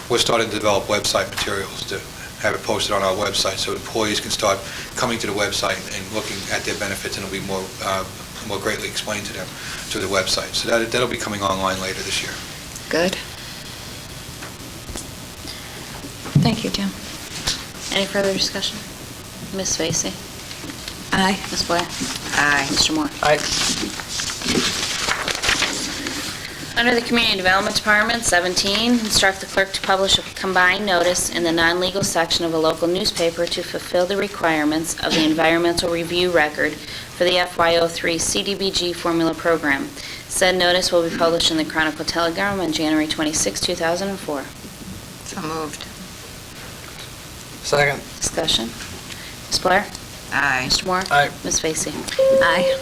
we're starting to develop website materials to have it posted on our website so employees can start coming to the website and looking at their benefits, and it'll be more greatly explained to them through the website. So that'll be coming online later this year. Good. Thank you, Jim. Any further discussion? Ms. Vacy? Aye. Ms. Blair? Aye. Mr. Moore? Aye. Under the Community Development Department, 17, instruct the clerk to publish a combined notice in the non-legal section of a local newspaper to fulfill the requirements of the environmental review record for the FY03 CDBG formula program. Said notice will be published in the Chronicle Telegram on January 26, 2004. So moved. Second. Discussion. Ms. Blair? Aye. Mr. Moore? Aye. Ms. Vacy? Aye.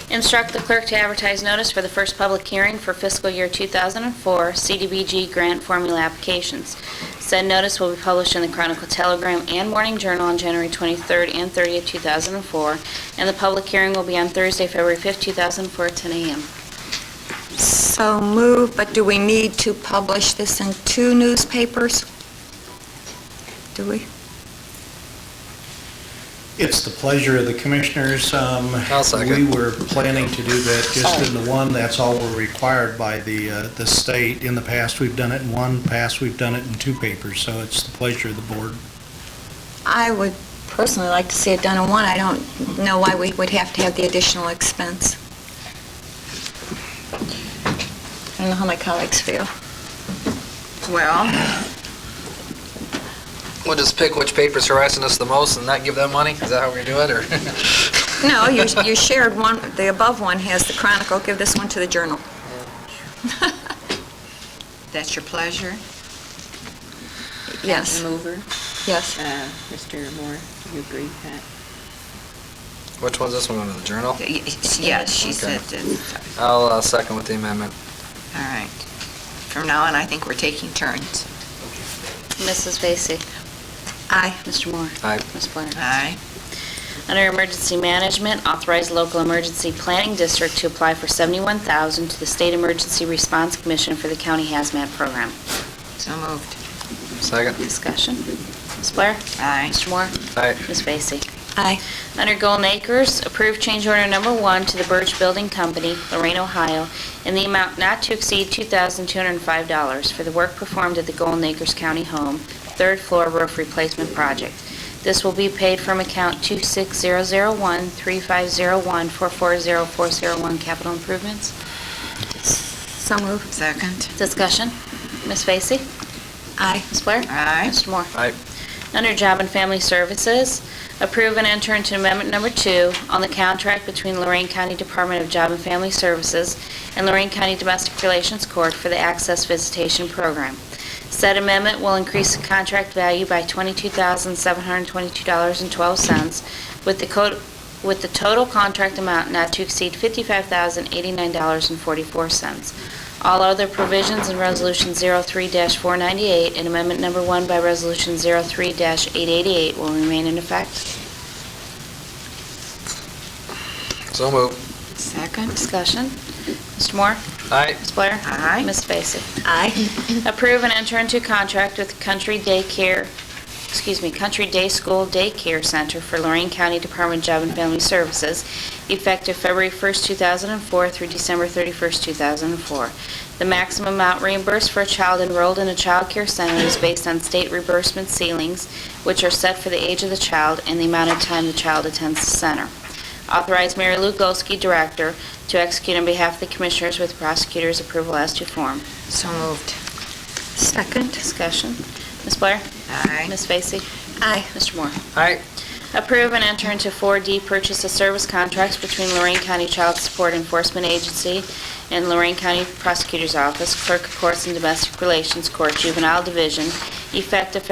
Instruct the clerk to advertise notice for the first public hearing for fiscal year 2004 CDBG grant formula applications. Said notice will be published in the Chronicle Telegram and Morning Journal on January 23rd and 30th, 2004, and the public hearing will be on Thursday, February 5th, 2004, at 10 a.m. So moved, but do we need to publish this in 2 newspapers? Do we? It's the pleasure of the commissioners. I'll second. We were planning to do that just in the one. That's all we're required by the state. In the past, we've done it in 1. Past, we've done it in 2 papers. So it's the pleasure of the board. I would personally like to see it done in 1. I don't know why we would have to have the additional expense. I don't know how my colleagues feel. Well, We'll just pick which paper's harassing us the most and not give them money? Is that how we're gonna do it, or? No, you shared one, the above one has the Chronicle, give this one to the Journal. that's your pleasure. Yes, The mover, yes. Mr. Moore, you agree, Pat? Which one's this one, under the Journal? Yes, she said Okay. that. I'll second with the amendment. All right. From now on, I think we're taking turns. Mrs. Vacy? Aye. Mr. Moore? Aye. Ms. Blair? Aye. Under Emergency Management, authorize local emergency planning district to apply for $71,000 to the State Emergency Response Commission for the county hazmat program. So moved. Second. Discussion. Ms. Blair? Aye. Mr. Moore? Aye. Ms. Vacy? Aye. Under Golden Acres, approve change order number 1 to the Birch Building Company, Lorain, Ohio, in the amount not to exceed $2,205 for the work performed at the Golden Acres County Home, third floor roof replacement project. This will be paid from account 26001-3501-440401 capital improvements. So moved. Second. Discussion. Ms. Vacy? Aye. Ms. Blair? Aye. Mr. Moore? Aye. Under Job and Family Services, approve and enter into Amendment Number 2 on the contract between Lorain County Department of Job and Family Services and Lorain County Domestic Relations Court for the Access Visitation Program. Said amendment will increase the contract value by $22,722.12 with the total contract amount not to exceed $55,089.44. All other provisions in Resolution 03-498 and Amendment Number 1 by Resolution 03-888 will remain in effect. So moved. Second. Discussion. Mr. Moore? Aye. Ms. Blair? Aye. Ms. Vacy? Aye. Approve and enter into contract with Country Day School Daycare Center for Lorain County Department of Job and Family Services, effective February 1st, 2004 through December 31st, 2004. The maximum amount reimbursed for a child enrolled in a child care center is based on state reimbursement ceilings, which are set for the age of the child and the amount of time the child attends the center. Authorize Mary Lou Golsky, Director, to execute on behalf of the Commissioners with the prosecutor's approval as to form. So moved. Second. Discussion. Ms. Blair? Aye. Ms. Vacy? Aye. Mr. Moore? Aye. Approve and enter into 4D purchase of service contracts between Lorain County Child Support Enforcement Agency and Lorain County Prosecutor's Office, Clerk of Courts and Domestic Relations Court Juvenile Division, effective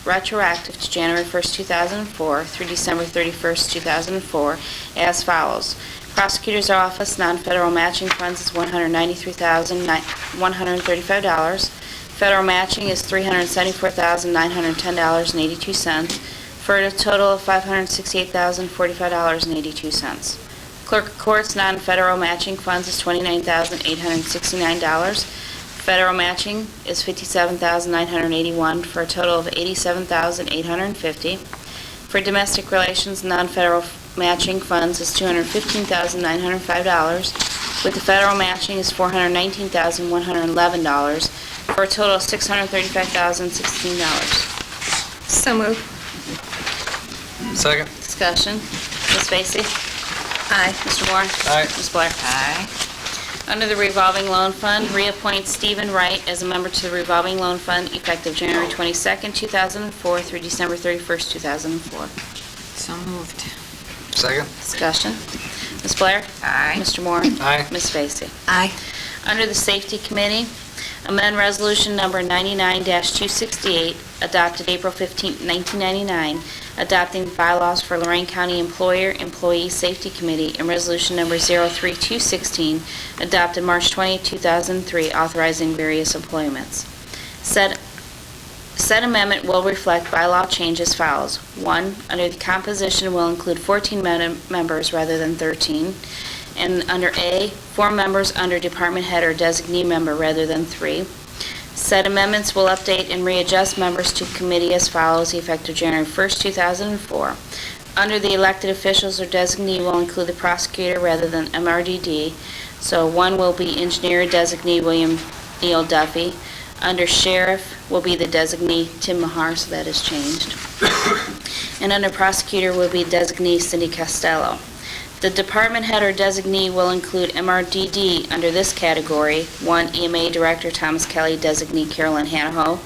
retroactive to January 1st, 2004 through December 31st, 2004, as follows. Prosecutor's Office non-federal matching funds is $193,135. Federal matching is $374,910.82, for a total of $568,045.82. Clerk of Courts non-federal matching funds is $29,869. Federal matching is $57,981, for a total of $87,850. For domestic relations, non-federal matching funds is $215,905, with the federal matching is $419,111, for a total of $635,016. So moved. Second. Discussion. Ms. Vacy? Aye. Mr. Moore? Aye. Ms. Blair? Aye. Under the revolving loan fund, reappoint Stephen Wright as a member to the revolving loan fund effective January 22nd, 2004 through December 31st, 2004. So moved. Second. Discussion. Ms. Blair? Aye. Mr. Moore? Aye. Ms. Vacy? Aye. Under the Safety Committee, amend Resolution Number 99-268, adopted April 15, 1999, adopting bylaws for Lorain County Employer-Employee Safety Committee, and Resolution Number 03216, adopted March 20, 2003, authorizing various employments. Said amendment will reflect bylaw change as follows. 1, under the composition will include 14 members rather than 13. And under A, 4 members under department head or designee member rather than 3. Said amendments will update and readjust members to committee as follows, effective January 1st, 2004. Under the elected officials or designee will include the prosecutor rather than MRDD. So 1 will be engineer designee William Neal Duffy. Under sheriff will be the designee Tim Mahar, so that has changed. And under prosecutor will be designee Cindy Costello. The department head or designee will include MRDD under this category. 1, EMA Director Thomas Kelly, designee Carolyn Hanaho.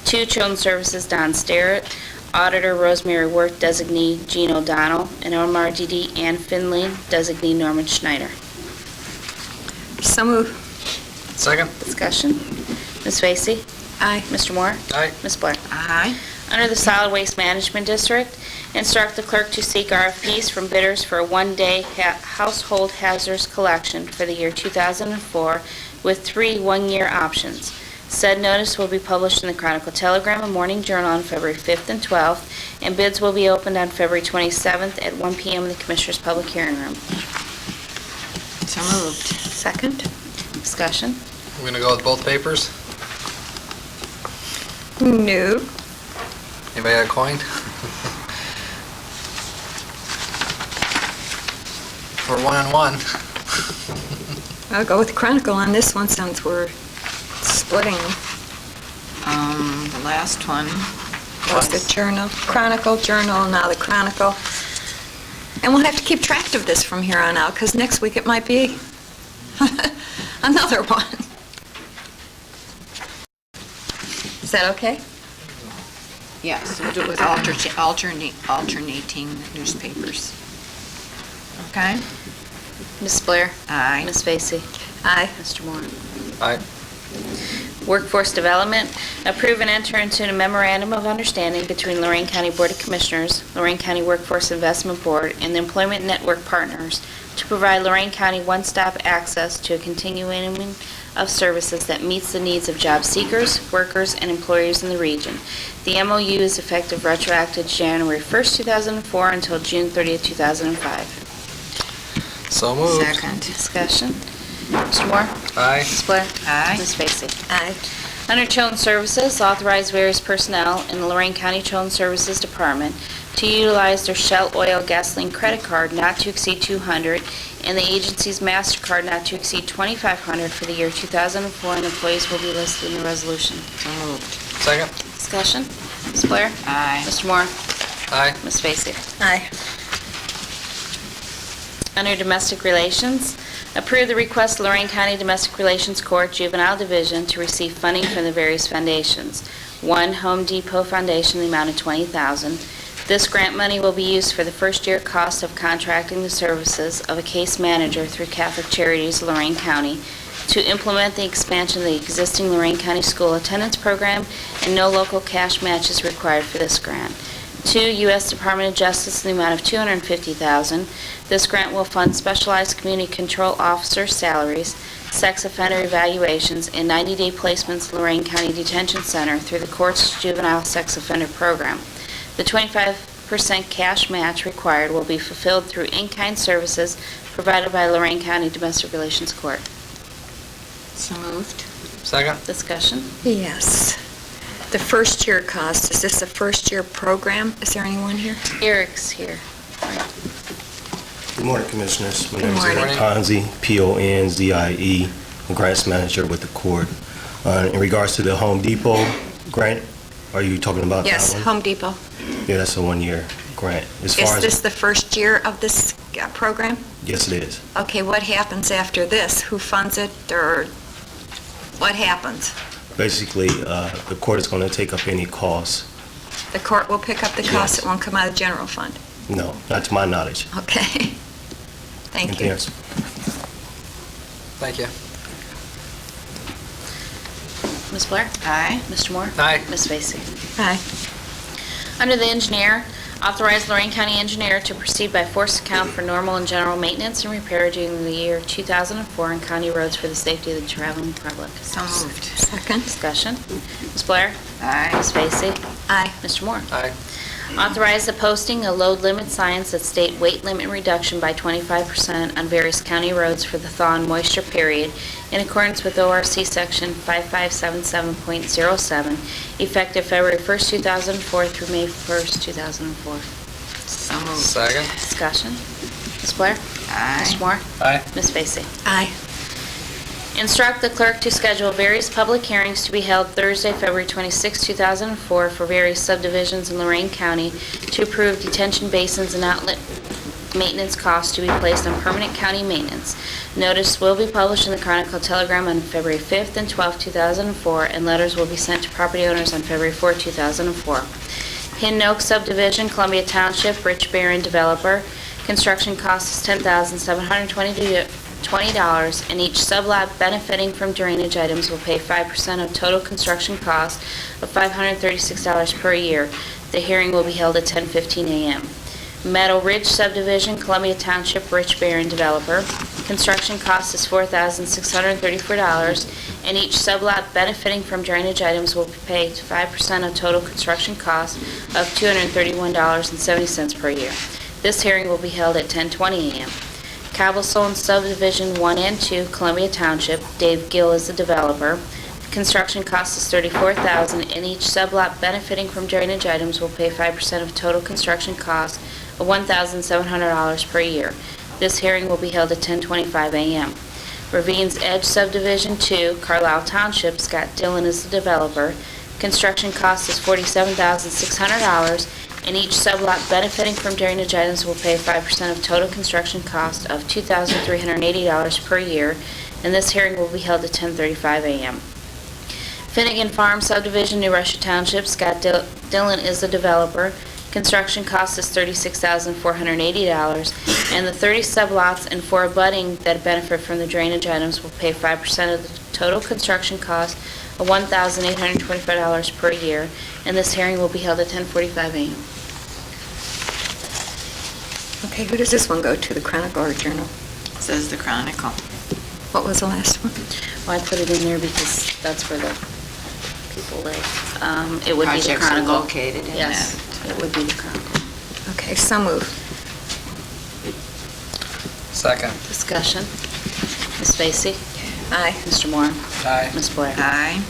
2, Children's Services Don Starrett, Auditor Rosemary Worth, designee Jean O'Donnell, and MRDD Ann Finley, designee Norman Schneider. So moved. Second? Discussion. Ms. Vacy? Aye. Mr. Moore? Aye. Ms. Blair? Aye. Under the Solid Waste Management District, instruct the clerk to seek RFPs from bidders for a one-day household hazardous collection for the year 2004 with 3 one-year options. Said notice will be published in the Chronicle Telegram and Morning Journal on February 5th and 12th, and bids will be opened on February 27th at 1 p.m. in the Commissioners' Public Hearing Room. So moved. Second. Discussion. We're going to go with both papers? No. Anybody got a coin? We're 1-1. I'll go with the Chronicle on this one since we're splitting them. The last one That's the Journal, Chronicle, Journal, now the Chronicle. And we'll have to keep track of this from here on out, because next week it might be another one. Is that okay? Yes, we'll do it with alternating newspapers. Okay? Ms. Blair? Aye. Ms. Vacy? Aye. Mr. Moore? Aye. Workforce Development, approve and enter into a memorandum of understanding between Lorain County Board of Commissioners, Lorain County Workforce Investment Board, and the Employment Network Partners to provide Lorain County one-stop access to a continuum of services that meets the needs of job seekers, workers, and employers in the region. The MOU is effective retroactive January 1st, 2004 until June 30th, 2005. So moved. Second. Discussion. Mr. Moore? Aye. Ms. Blair? Aye. Ms. Vacy? Aye. Under Children's Services, authorize various personnel in the Lorain County Children's Services Department to utilize their Shell Oil Gasoline Credit Card not to exceed $200 and the agency's MasterCard not to exceed $2,500 for the year 2004, and employees will be listed in the resolution. So moved. Second? Discussion? Ms. Blair? Aye. Mr. Moore? Aye. Ms. Vacy? Aye. Under Domestic Relations, approve the request of Lorain County Domestic Relations Court Juvenile Division to receive funding from the various foundations. 1, Home Depot Foundation, the amount of $20,000. This grant money will be used for the first-year cost of contracting the services of a case manager through Catholic Charities Lorain County to implement the expansion of the existing Lorain County School Attendance Program, and no local cash match is required for this grant. 2, U.S. Department of Justice in the amount of $250,000. This grant will fund specialized community control officer salaries, sex offender evaluations, and 90-day placements in Lorain County Detention Center through the court's juvenile sex offender program. The 25% cash match required will be fulfilled through in-kind services provided by Lorain County Domestic Relations Court. So moved. Second? Discussion? Yes. The first-year cost, is this a first-year program? Is there anyone here? Eric's here. Good morning, Commissioners. My Good name is morning. Eric Ponzi, P-O-N-Z-I-E, I'm Grants Manager with the court. In regards to the Home Depot grant, are you talking about that one? Yes, Home Depot. Yeah, that's a one-year grant. As far Is as this the first year of this program? Yes, it is. Okay, what happens after this? Who funds it, or what happens? Basically, the court is going to take up any costs. The court will pick up the cost, Yes. it won't come out of general fund? No, not to my knowledge. Okay. Thank Anything you. else? Thank you. Ms. Blair? Aye. Mr. Moore? Aye. Ms. Vacy? Aye. Under the engineer, authorize Lorain County engineer to proceed by force account for normal and general maintenance and repair during the year 2004 on county roads for the safety of the traveling public. So moved. Second. Discussion. Ms. Blair? Aye. Ms. Vacy? Aye. Mr. Moore? Aye. Authorize the posting of load limit signs that state weight limit reduction by 25% on various county roads for the thaw and moisture period in accordance with ORC Section 5577.07, effective February 1st, 2004 through May 1st, 2004. So moved. Second? Discussion. Ms. Blair? Aye. Mr. Moore? Aye. Ms. Vacy? Aye. Instruct the clerk to schedule various public hearings to be held Thursday, February 26, 2004 for various subdivisions in Lorain County to approve detention basins and outlet maintenance costs to be placed on permanent county maintenance. Notice will be published in the Chronicle Telegram on February 5th and 12th, 2004, and letters will be sent to property owners on February 4th, 2004. Hidden Oak Subdivision, Columbia Township, Rich Barron Developer. Construction cost is $10,720, and each sublot benefiting from drainage items will pay 5% of total construction cost of $536 per year. The hearing will be held at 10:15 a.m. Meadow Ridge Subdivision, Columbia Township, Rich Barron Developer. Construction cost is $4,634, and each sublot benefiting from drainage items will pay 5% of total construction cost of $231.70 per year. This hearing will be held at 10:20 a.m. Cobblestone Subdivision 1 and 2, Columbia Township, Dave Gill is the developer. Construction cost is $34,000, and each sublot benefiting from drainage items will pay 5% of total construction cost of $1,700 per year. This hearing will be held at 10:25 a.m. Ravine's Edge Subdivision 2, Carlisle Township, Scott Dillon is the developer. Construction cost is $47,600, and each sublot benefiting from drainage items will pay 5% of total construction cost of $2,380 per year, and this hearing will be held at 10:35 a.m. Finnegan Farm Subdivision, New Russia Township, Scott Dillon is the developer. Construction cost is $36,480, and the 30 sublots and 4 abutting that benefit from the drainage items will pay 5% of the total construction cost of $1,825 per year, and this hearing will be held at 10:45 a.m. Okay, who does this one go to, the Chronicle or Journal? Says the Chronicle. What was the last one? Well, I put it in there because that's where the people live. It would be the Projects are Chronicle. located in Yes, it would be the Chronicle. Okay, so moved. Second. Discussion. Ms. Vacy? Aye. Mr. Moore? Aye. Ms. Blair? Aye.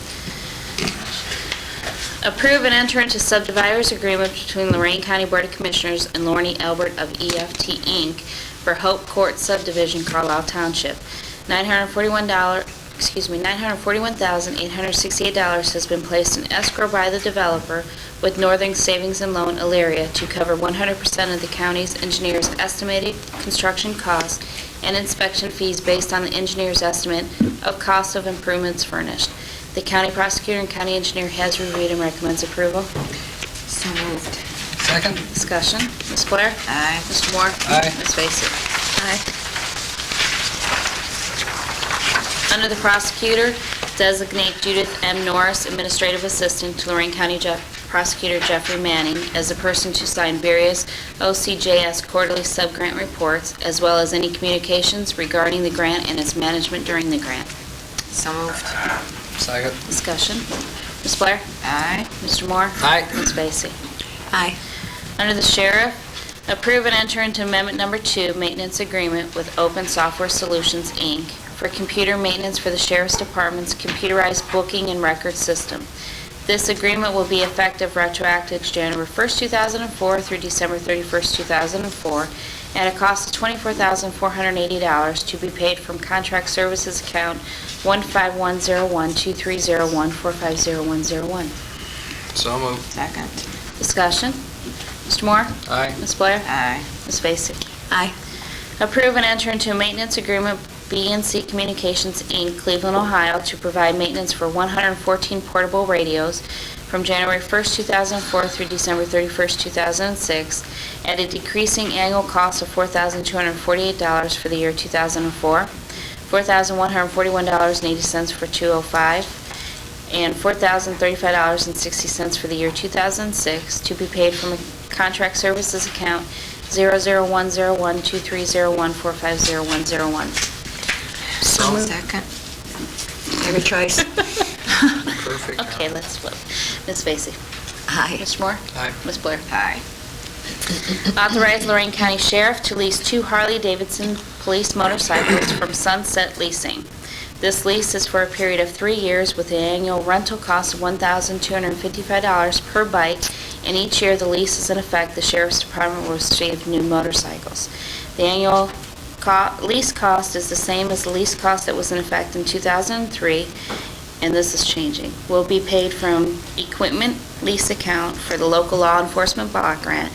Approve and enter into subdividers agreement between Lorain County Board of Commissioners and Lorne Albert of EFT Inc. for Hope Court Subdivision, Carlisle Township. $941,868 has been placed in escrow by the developer with Northern Savings and Loan Elyria to cover 100% of the county's engineer's estimated construction costs and inspection fees based on the engineer's estimate of cost of improvements furnished. The county prosecutor and county engineer has reviewed and recommends approval. So moved. Second. Discussion. Ms. Blair? Aye. Mr. Moore? Aye. Ms. Vacy? Aye. Under the prosecutor, designate Judith M. Norris, Administrative Assistant to Lorain County Prosecutor Jeffrey Manning, as the person to sign various OCJS quarterly subgrant reports, as well as any communications regarding the grant and its management during the grant. So moved. Second. Discussion. Ms. Blair? Aye. Mr. Moore? Aye. Ms. Vacy? Aye. Under the Sheriff, approve and enter into Amendment Number 2, Maintenance Agreement with Open Software Solutions, Inc. for computer maintenance for the Sheriff's Department's computerized booking and record system. This agreement will be effective retroactive January 1st, 2004 through December 31st, 2004, at a cost of $24,480 to be paid from Contract Services Account 15101-2301-450101. So moved. Second. Discussion. Mr. Moore? Aye. Ms. Blair? Aye. Ms. Vacy? Aye. Approve and enter into a maintenance agreement with B&C Communications, Inc., Cleveland, Ohio, to provide maintenance for 114 portable radios from January 1st, 2004 through December 31st, 2006, at a decreasing annual cost of $4,248 for the year 2004, $4,141.80 for 2005, and $4,035.60 for the year 2006, to be paid from a contract services account 001012301450101. So moved. Second. You have a choice. Perfect. Okay, let's flip. Ms. Vacy? Aye. Mr. Moore? Aye. Ms. Blair? Aye. Authorize Lorain County Sheriff to lease 2 Harley-Davidson police motorcycles from Sunset Leasing. This lease is for a period of 3 years with an annual rental cost of $1,255 per bike, and each year the lease is in effect, the Sheriff's Department will receive new motorcycles. The annual lease cost is the same as the lease cost that was in effect in 2003, and this is changing. Will be paid from equipment lease account for the local law enforcement block grant.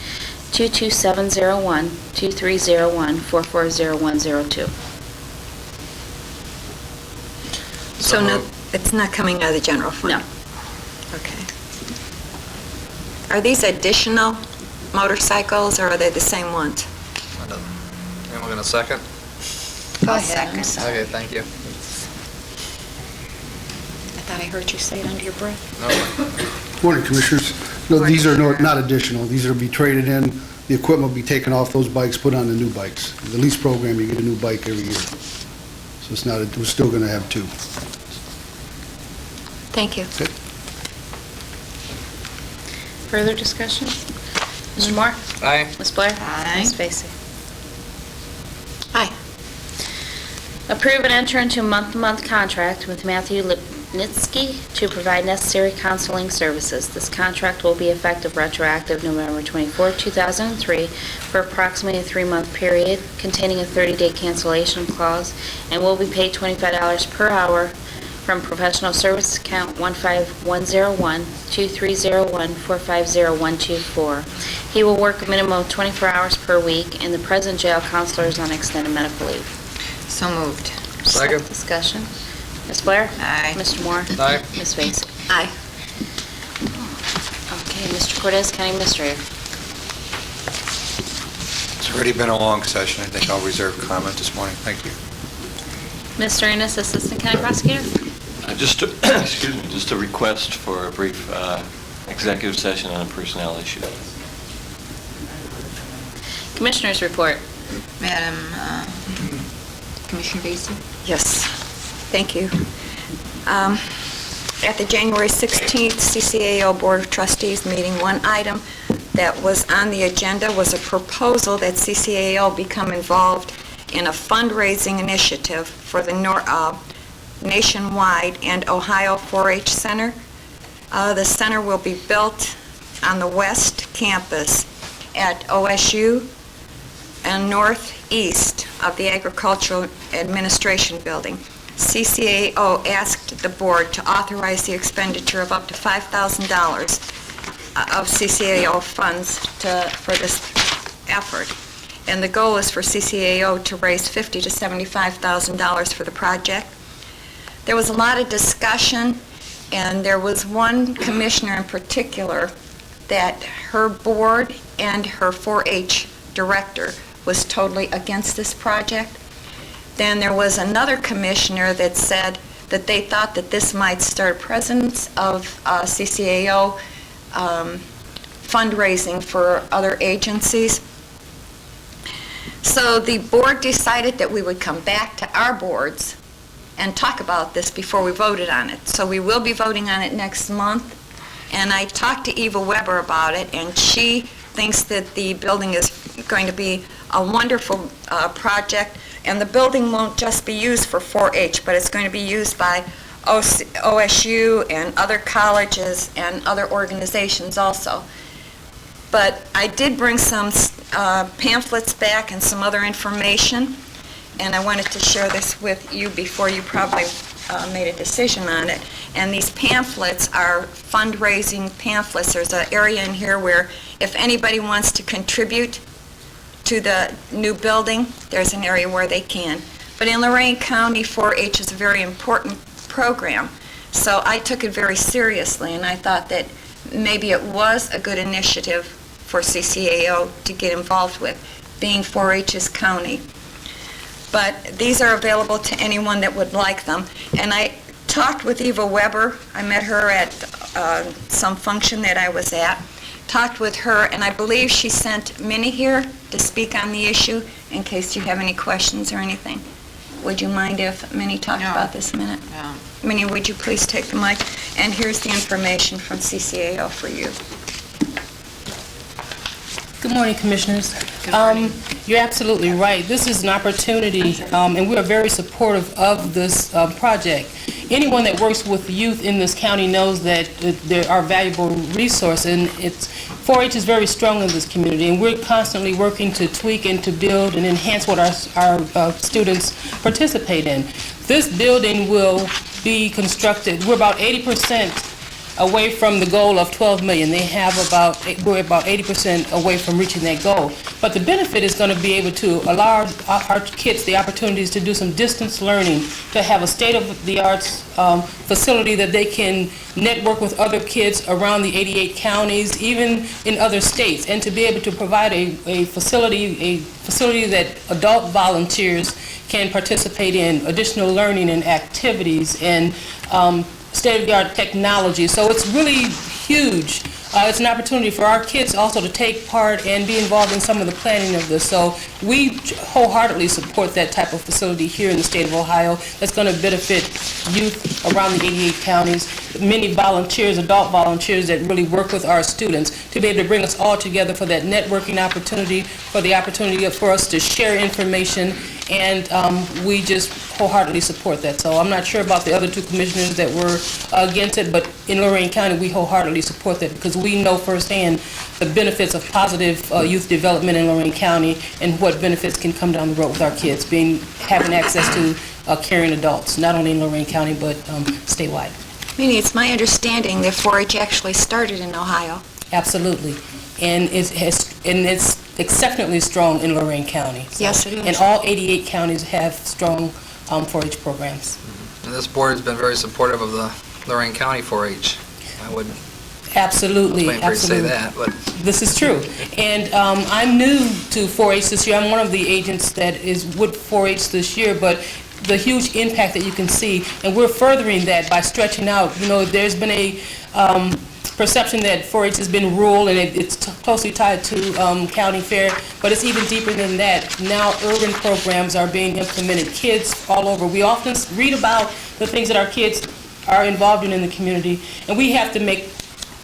22701, 2301, 440102. So no, it's not coming out of the general fund? No. Okay. Are these additional motorcycles, or are they the same ones? Anyone gonna second? Go ahead. I'm sorry. Okay, thank you. I thought I heard you say it under your breath. Morning, Commissioners. No, these are not additional. These are to be traded in. The equipment will be taken off those bikes, put on the new bikes. The lease program, you get a new bike every year. So it's not, we're still going to have two. Thank you. Okay. Further discussion? Mr. Moore? Aye. Ms. Blair? Aye. Ms. Vacy? Aye. Approve and enter into a month-to-month contract with Matthew Lipnitsky to provide necessary counseling services. This contract will be effective retroactive November 24, 2003, for approximately a 3-month period containing a 30-day cancellation clause, and will be paid $25 per hour from professional service account 15101-2301-450124. He will work a minimum of 24 hours per week, and the present jail counselor is on extended medical leave. So moved. Second. Discussion. Ms. Blair? Aye. Mr. Moore? Aye. Ms. Vacy? Aye. Okay, Mr. Cortez, County Administrator. It's already been a long session. I think I'll reserve comment this morning. Thank you. Mr. Ennis, Assistant County Prosecutor. Just a request for a brief executive session on a personnel issue. Commissioners report. Madam Commissioner Vacy? Yes, thank you. At the January 16th CCAO Board of Trustees meeting, one item that was on the agenda was a proposal that CCAO become involved in a fundraising initiative for the nationwide and Ohio 4-H Center. The center will be built on the west campus at OSU and northeast of the Agricultural Administration Building. CCAO asked the board to authorize the expenditure of up to $5,000 of CCAO funds for this effort. And the goal is for CCAO to raise $50,000 to $75,000 for the project. There was a lot of discussion, and there was one commissioner in particular that her board and her 4-H director was totally against this project. Then there was another commissioner that said that they thought that this might start precedents of CCAO fundraising for other agencies. So the board decided that we would come back to our boards and talk about this before we voted on it. So we will be voting on it next month. And I talked to Eva Weber about it, and she thinks that the building is going to be a wonderful project. And the building won't just be used for 4-H, but it's going to be used by OSU and other colleges and other organizations also. But I did bring some pamphlets back and some other information, and I wanted to share this with you before you probably made a decision on it. And these pamphlets are fundraising pamphlets. There's an area in here where if anybody wants to contribute to the new building, there's an area where they can. But in Lorain County, 4-H is a very important program. So I took it very seriously, and I thought that maybe it was a good initiative for CCAO to get involved with, being 4-H's county. But these are available to anyone that would like them. And I talked with Eva Weber. I met her at some function that I was at. Talked with her, and I believe she sent Minnie here to speak on the issue in case you have any questions or anything. Would you mind if Minnie talked about this a minute? No. Minnie, would you please take the mic? And here's the information from CCAO for you. Good morning, Commissioners. Good morning. You're absolutely right. This is an opportunity, and we are very supportive of this project. Anyone that works with youth in this county knows that they are a valuable resource, and 4-H is very strong in this community, and we're constantly working to tweak and to build and enhance what our students participate in. This building will be constructed. We're about 80% away from the goal of 12 million. We're about 80% away from reaching that goal. But the benefit is going to be able to allow our kids the opportunities to do some distance learning, to have a state-of-the-art facility that they can network with other kids around the 88 counties, even in other states, and to be able to provide a facility that adult volunteers can participate in, additional learning and activities, and state-of-the-art technology. So it's really huge. It's an opportunity for our kids also to take part and be involved in some of the planning of this. So we wholeheartedly support that type of facility here in the state of Ohio that's going to benefit youth around the 88 counties, many volunteers, adult volunteers that really work with our students to be able to bring us all together for that networking opportunity, for the opportunity for us to share information, and we just wholeheartedly support that. So I'm not sure about the other two commissioners that were against it, but in Lorain County, we wholeheartedly support that because we know firsthand the benefits of positive youth development in Lorain County and what benefits can come down the road with our kids, having access to caring adults, not only in Lorain County, but statewide. Minnie, it's my understanding that 4-H actually started in Ohio. Absolutely. And it's exceptionally strong in Lorain County. So, Yes, it is. and all 88 counties have strong 4-H programs. And this board has been very supportive of the Lorain County 4-H. I would Absolutely, wait for you to say absolutely. that, but This is true. And I'm new to 4-H this year. I'm one of the agents that is with 4-H this year, but the huge impact that you can see, and we're furthering that by stretching out. You know, there's been a perception that 4-H has been rural and it's closely tied to county fair, but it's even deeper than that. Now urban programs are being implemented, kids all over. We often read about the things that our kids are involved in the community, and we have to make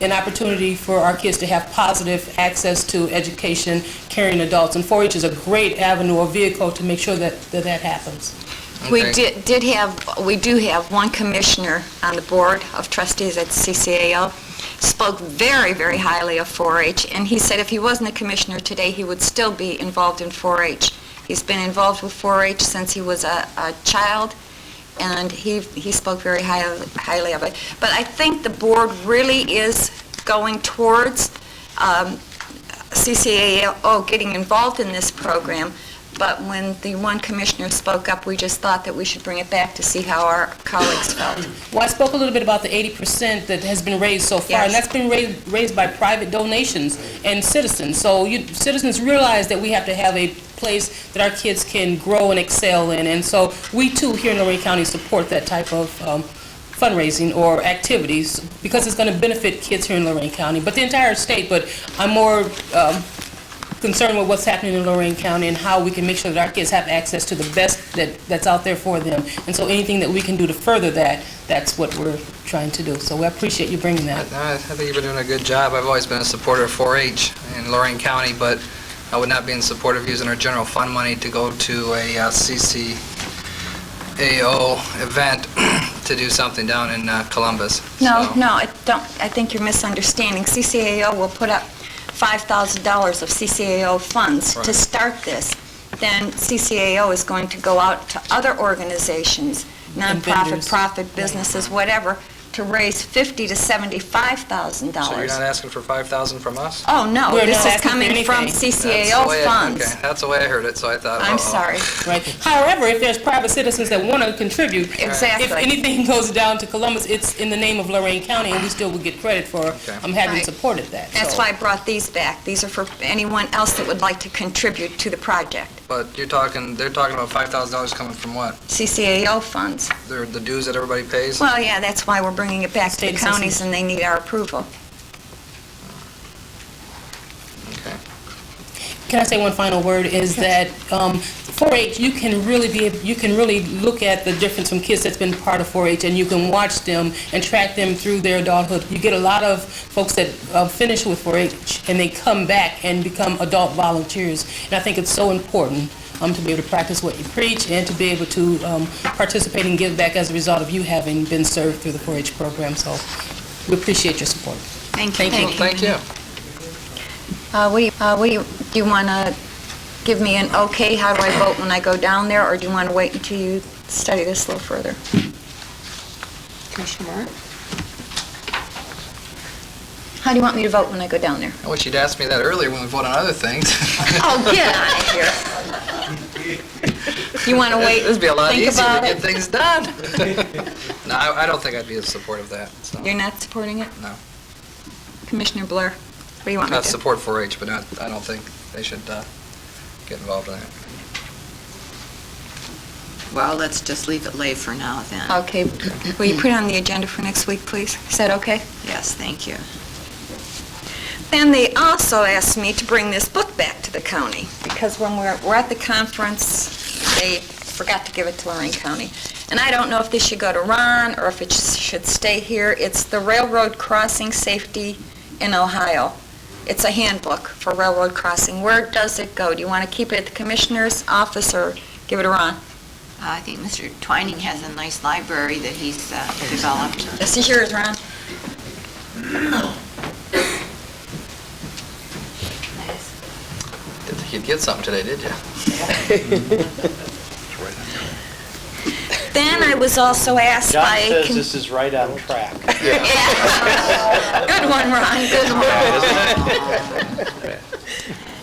an opportunity for our kids to have positive access to education, caring adults, and 4-H is a great avenue or vehicle to make sure that that happens. We do have one commissioner on the board of trustees at CCAO, spoke very, very highly of 4-H, and he said if he wasn't a commissioner today, he would still be involved in 4-H. He's been involved with 4-H since he was a child, and he spoke very highly of it. But I think the board really is going towards CCAO getting involved in this program. But when the one commissioner spoke up, we just thought that we should bring it back to see how our colleagues felt. Well, I spoke a little bit about the 80% that has been raised so far, Yes. and that's been raised by private donations and citizens. So citizens realize that we have to have a place that our kids can grow and excel in, and so we too here in Lorain County support that type of fundraising or activities because it's going to benefit kids here in Lorain County, but the entire state. But I'm more concerned with what's happening in Lorain County and how we can make sure that our kids have access to the best that's out there for them. And so anything that we can do to further that, that's what we're trying to do. So we appreciate you bringing that. I think you've been doing a good job. I've always been a supporter of 4-H in Lorain County, but I would not be in support of using our general fund money to go to a CCAO event to do something down in Columbus. No, So- I think you're misunderstanding. CCAO will put up $5,000 of CCAO funds to Right. start this. Then CCAO is going to go out to other organizations, nonprofit, vendors. profit businesses, whatever, to raise $50,000 to $75,000. So you're not asking for 5,000 from us? Oh, no, We're this not is asking for coming from anything. CCAO funds. Okay, that's the way I heard it, so I thought, I'm uh-oh. sorry. Right. However, if there's private citizens that want to contribute, Exactly. if anything goes down to Columbus, it's in the name of Lorain County, and we still would get credit for having Right. supported that. That's So- why I brought these back. These are for anyone else that would like to contribute to the project. But they're talking about $5,000 coming from what? CCAO funds. They're the dues that everybody pays? Well, yeah, that's why we're bringing it back to the State counties, assessments. and they need our approval. Okay. Can I say one final word, is that 4-H, you can really look at the difference from kids that's been part of 4-H, and you can watch them and track them through their adulthood. You get a lot of folks that finish with 4-H, and they come back and become adult volunteers. And I think it's so important to be able to practice what you preach and to be able to participate and give back as a result of you having been served through the 4-H program. So we appreciate your support. Thank you. Thank you. Do you want to give me an okay? How do I vote when I go down there, or do you want to wait until you study this a little further? Commissioner Moore? How do you want me to vote when I go down there? I wish you'd asked me that earlier when we vote on other things. Oh, get out of here. You want to wait, This would be a lot think easier to about get it? things done. No, I don't think I'd be in support of that. So. You're not supporting it? No. Commissioner Blair, what do you want me Not to do? support 4-H, but I don't think they should get involved in that. Well, let's just leave it lay for now then. Okay, will you put it on the agenda for next week, please? Is that okay? Yes, thank you. Then they also asked me to bring this book back to the county, because when we're at the conference, they forgot to give it to Lorain County. And I don't know if this should go to Ron, or if it should stay here. It's the Railroad Crossing Safety in Ohio. It's a handbook for railroad crossing. Where does it go? Do you want to keep it at the Commissioner's office, or give it to Ron? I think Mr. Twining has a nice library that he's developed. This is yours, Ron. Didn't think you'd get something today, did you? Then I was also asked John by... says this is right on track. Good one, Ron, good one.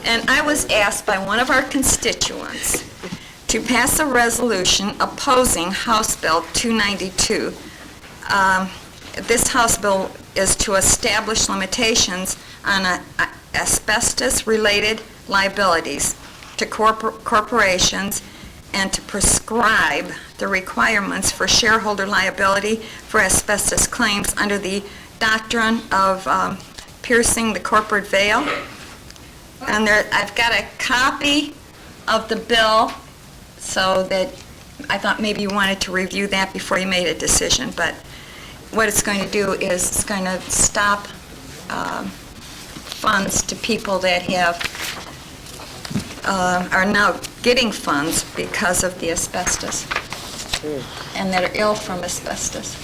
And I was asked by one of our constituents to pass a resolution opposing House Bill 292. This House bill is to establish limitations on asbestos-related liabilities to corporations and to prescribe the requirements for shareholder liability for asbestos claims under the doctrine of piercing the corporate veil. And I've got a copy of the bill, so that I thought maybe you wanted to review that before you made a decision. But what it's going to do is it's going to stop funds to people that are now getting funds because of the asbestos and that are ill from asbestos.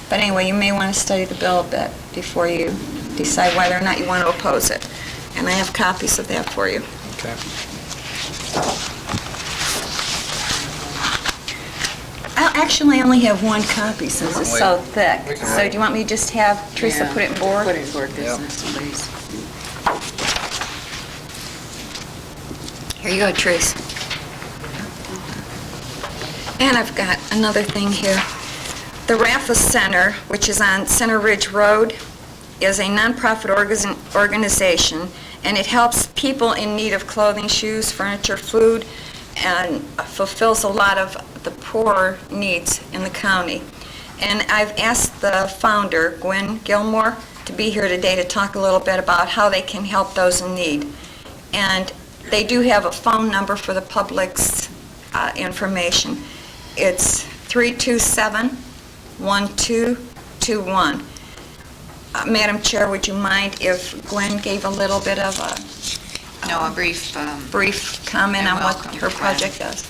But anyway, you may want to study the bill a bit before you decide whether or not you want to oppose it. And I have copies of that for you. Okay. Actually, I only have one copy since it's so thick. We can So wait. do you want me to just have Teresa Yeah, put it in board? Put it in board business, please. Here you go, Teresa. And I've got another thing here. The Rafa Center, which is on Center Ridge Road, is a nonprofit organization, and it helps people in need of clothing, shoes, furniture, food, and fulfills a lot of the poorer needs in the county. And I've asked the founder, Gwen Gilmore, to be here today to talk a little bit about how they can help those in need. And they do have a phone number for the public's information. It's 327-1221. Madam Chair, would you mind if Gwen gave a little bit of a A brief... brief comment on what welcome, her Gwen. project does?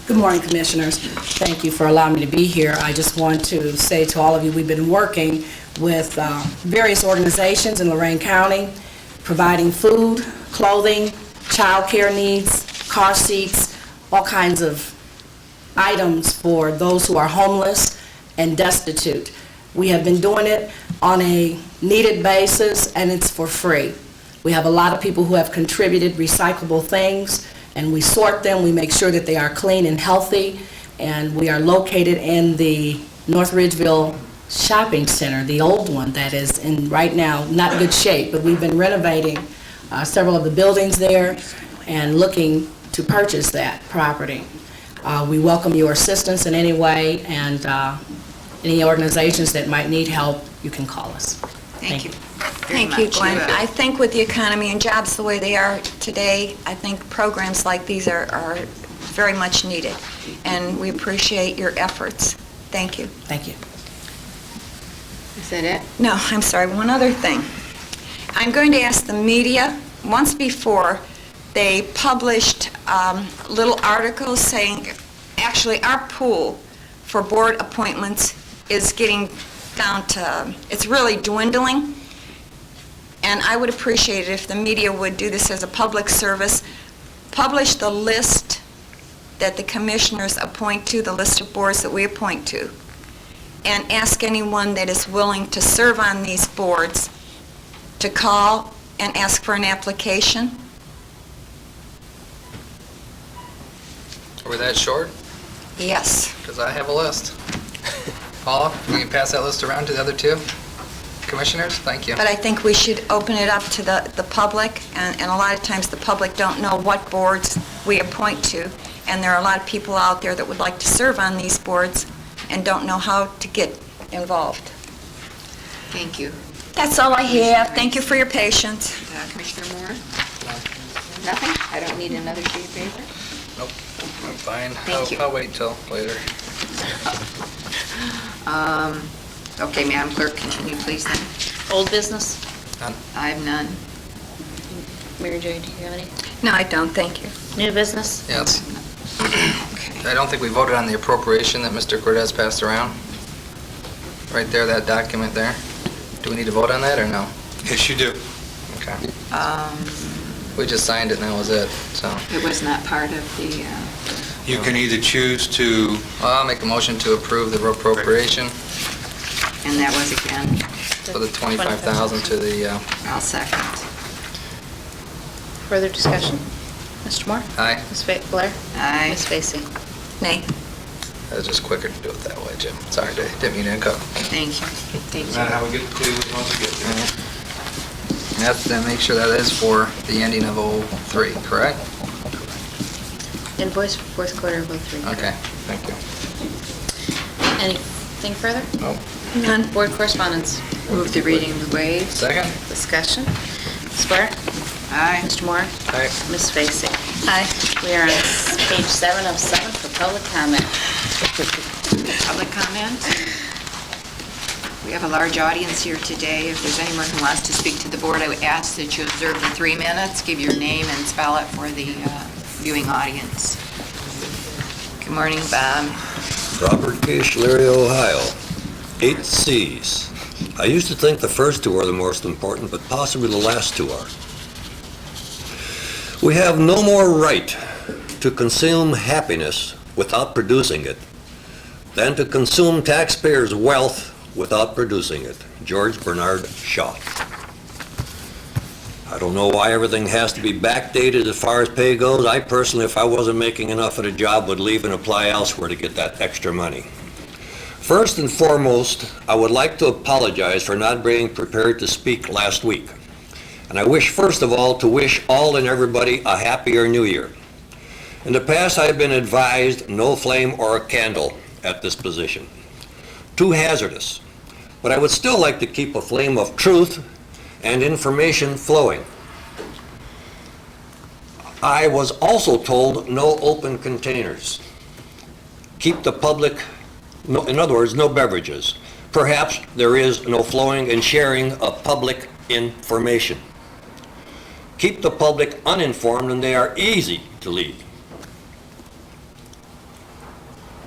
Good morning, Commissioners. Thank you for allowing me to be here. I just want to say to all of you, we've been working with various organizations in Lorain County, providing food, clothing, child care needs, car seats, all kinds of items for those who are homeless and destitute. We have been doing it on a needed basis, and it's for free. We have a lot of people who have contributed recyclable things, and we sort them, we make sure that they are clean and healthy, and we are located in the North Ridgeville Shopping Center, the old one that is in, right now, not good shape, but we've been renovating several of the buildings there and looking to purchase that property. We welcome your assistance in any way, and any organizations that might need help, you can call us. Thank you. Thank you, Gwen. I think with the economy and jobs the way they are today, I think programs like these are very much needed, and we appreciate your efforts. Thank you. Thank you. Is that it? No, I'm sorry, one other thing. I'm going to ask the media, once before, they published little articles saying, actually, our pool for board appointments is getting down to, it's really dwindling, and I would appreciate it if the media would do this as a public service, publish the list that the commissioners appoint to, the list of boards that we appoint to, and ask anyone that is willing to serve on these boards to call and ask for an application. Are we that short? Yes. Because I have a list. Paula, will you pass that list around to the other two commissioners? Thank you. But I think we should open it up to the public, and a lot of times the public don't know what boards we appoint to, and there are a lot of people out there that would like to serve on these boards and don't know how to get involved. Thank you. That's all I have. Thank you for your patience. Commissioner Moore? Nothing? I don't need another sheet of paper? Nope, I'm fine. Thank you. I'll wait till later. Okay, Madam Clerk, continue, please, then. Old business? None. I have none. Mary Jo, do you have any? No, I don't. Thank you. New business? Yes. I don't think we voted on the appropriation that Mr. Cortez passed around. Right there, that document there. Do we need to vote on that or no? Yes, you do. Okay. We just signed it and that was it, so. It was not part of the, You can either choose to, Well, I'll make a motion to approve the appropriation and that was again, for the 25,000 to the, I'll second. Further discussion? Mr. Moore? aye. Ms. Blair? Aye. Ms. Vacy? Nay. It was just quicker to do it that way, Jim. Sorry, didn't mean to interrupt. Thank you. Thank not you. how we get to, once we get there. That's to make sure that is for the ending of '03, correct? Invoice for fourth quarter of '03. Okay, thank you. Anything further? Nope. None. Board correspondence? Move the reading of the waives. Second? Discussion? Ms. Blair? Aye. Mr. Moore? Aye. Ms. Vacy? Aye. We are on page 7 of 7 for public comment. Public comment? We have a large audience here today. If there's anyone who wants to speak to the board, I would ask that you observe the 3 minutes, give your name and spell it for the viewing audience. Good morning, Bob. Robert K. Schlery, Ohio. 8 C's. I used to think the first 2 are the most important, but possibly the last 2 are. We have no more right to consume happiness without producing it than to consume taxpayers' wealth without producing it. George Bernard Shaw. I don't know why everything has to be backdated as far as pay goes. I personally, if I wasn't making enough at a job, would leave and apply elsewhere to get that extra money. First and foremost, I would like to apologize for not being prepared to speak last week. And I wish, first of all, to wish all and everybody a happier new year. In the past, I've been advised no flame or a candle at this position. Too hazardous. But I would still like to keep a flame of truth and information flowing. I was also told no open containers. Keep the public, no, in other words, no beverages. Perhaps there is no flowing and sharing of public information. Keep the public uninformed and they are easy to lead.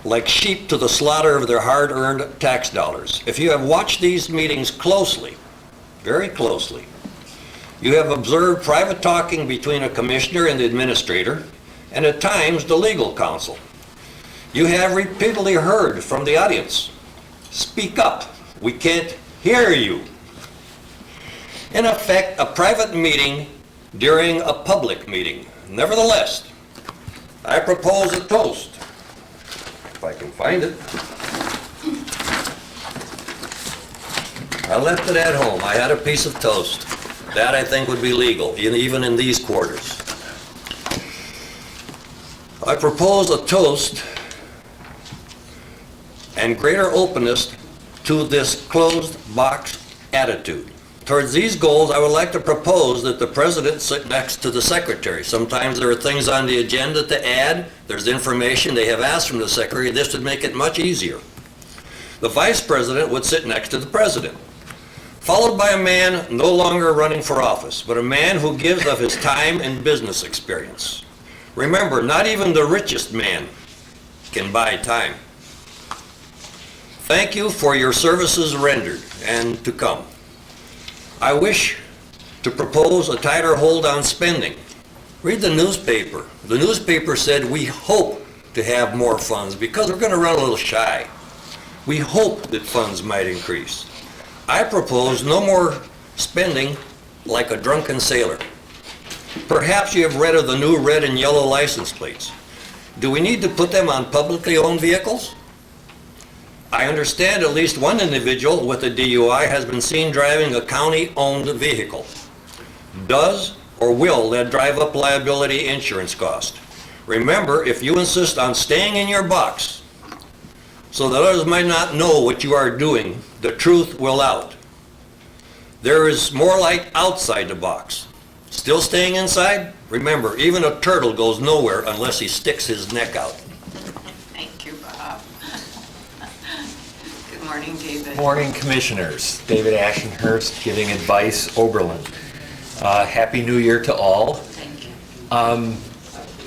Like sheep to the slaughter of their hard-earned tax dollars. If you have watched these meetings closely, very closely, you have observed private talking between a commissioner and the administrator, and at times the legal counsel. You have repeatedly heard from the audience, "Speak up, we can't hear you." In effect, a private meeting during a public meeting. Nevertheless, I propose a toast, if I can find it. I left it at home. I had a piece of toast. That I think would be legal, even in these quarters. I propose a toast and greater openness to this closed box attitude. Towards these goals, I would like to propose that the president sit next to the secretary. Sometimes there are things on the agenda to add. There's information they have asked from the secretary. This would make it much easier. The vice president would sit next to the president, followed by a man no longer running for office, but a man who gives of his time and business experience. Remember, not even the richest man can buy time. Thank you for your services rendered and to come. I wish to propose a tighter hold on spending. Read the newspaper. The newspaper said we hope to have more funds because we're going to run a little shy. We hope that funds might increase. I propose no more spending like a drunken sailor. Perhaps you have read of the new red and yellow license plates. Do we need to put them on publicly owned vehicles? I understand at least one individual with a DUI has been seen driving a county-owned vehicle. Does or will that drive up liability insurance cost? Remember, if you insist on staying in your box so that others might not know what you are doing, the truth will out. There is more light outside the box. Still staying inside? Remember, even a turtle goes nowhere unless he sticks his neck out. Thank you, Bob. Good morning, David. Morning, Commissioners. David Ashenhurst giving advice, Oberlin. Happy New Year to all. Thank you.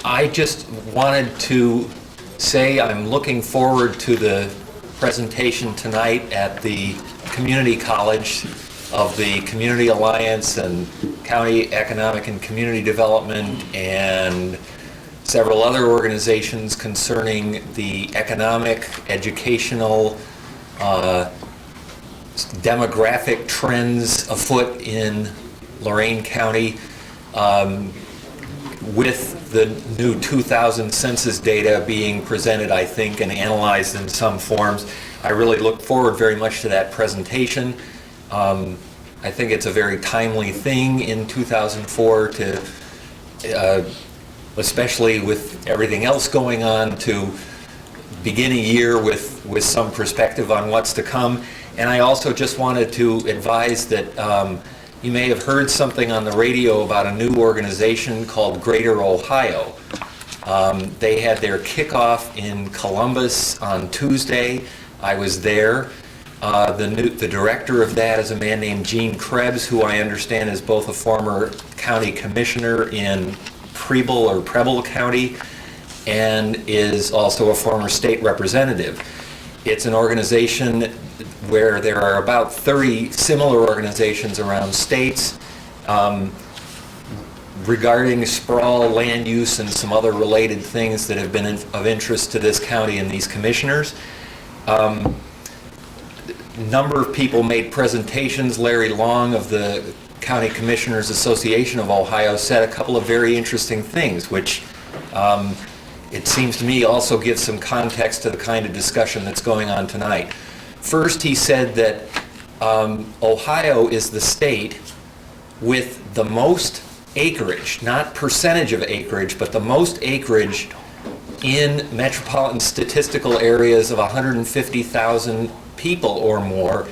I just wanted to say I'm looking forward to the presentation tonight at the Community College of the Community Alliance and County Economic and Community Development and several other organizations concerning the economic, educational, demographic trends afoot in Lorain County. With the new 2000 census data being presented, I think, and analyzed in some forms, I really look forward very much to that presentation. I think it's a very timely thing in 2004 to, especially with everything else going on, to begin a year with some perspective on what's to come. And I also just wanted to advise that you may have heard something on the radio about a new organization called Greater Ohio. They had their kickoff in Columbus on Tuesday. I was there. The director of that is a man named Gene Krebs, who I understand is both a former county commissioner in Preble County and is also a former state representative. It's an organization where there are about 30 similar organizations around states regarding sprawl, land use, and some other related things that have been of interest to this county and these commissioners. Number of people made presentations. Larry Long of the County Commissioners Association of Ohio said a couple of very interesting things, which it seems to me also gives some context to the kind of discussion that's going on tonight. First, he said that Ohio is the state with the most acreage, not percentage of acreage, but the most acreage in metropolitan statistical areas of 150,000 people or more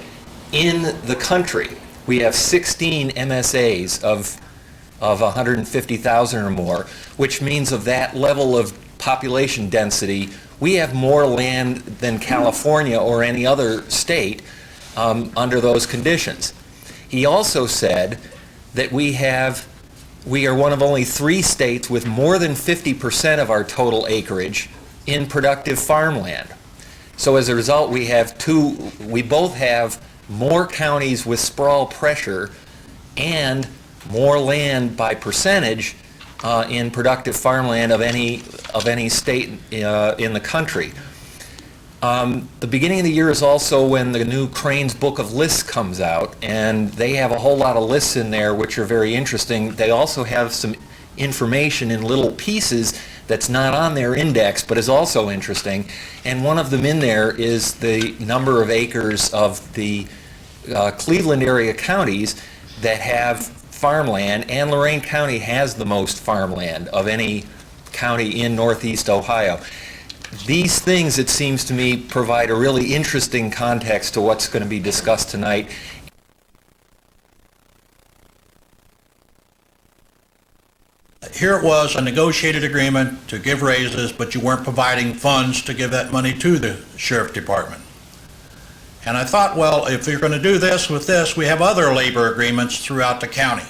in the country. We have 16 MSAs of 150,000 or more, which means of that level of population density, we have more land than California or any other state under those conditions. He also said that we are one of only 3 states with more than 50% of our total acreage in productive farmland. So as a result, we both have more counties with sprawl pressure and more land by percentage in productive farmland of any state in the country. The beginning of the year is also when the new Crane's Book of Lists comes out, and they have a whole lot of lists in there which are very interesting. They also have some information in little pieces that's not on their index but is also interesting, and one of them in there is the number of acres of the Cleveland area counties that have farmland, and Lorain County has the most farmland of any county in northeast Ohio. These things, it seems to me, provide a really interesting context to what's going to be discussed tonight. Here it was, a negotiated agreement to give raises, but you weren't providing funds to give that money to the sheriff department. And I thought, well, if you're going to do this with this, we have other labor agreements throughout the county.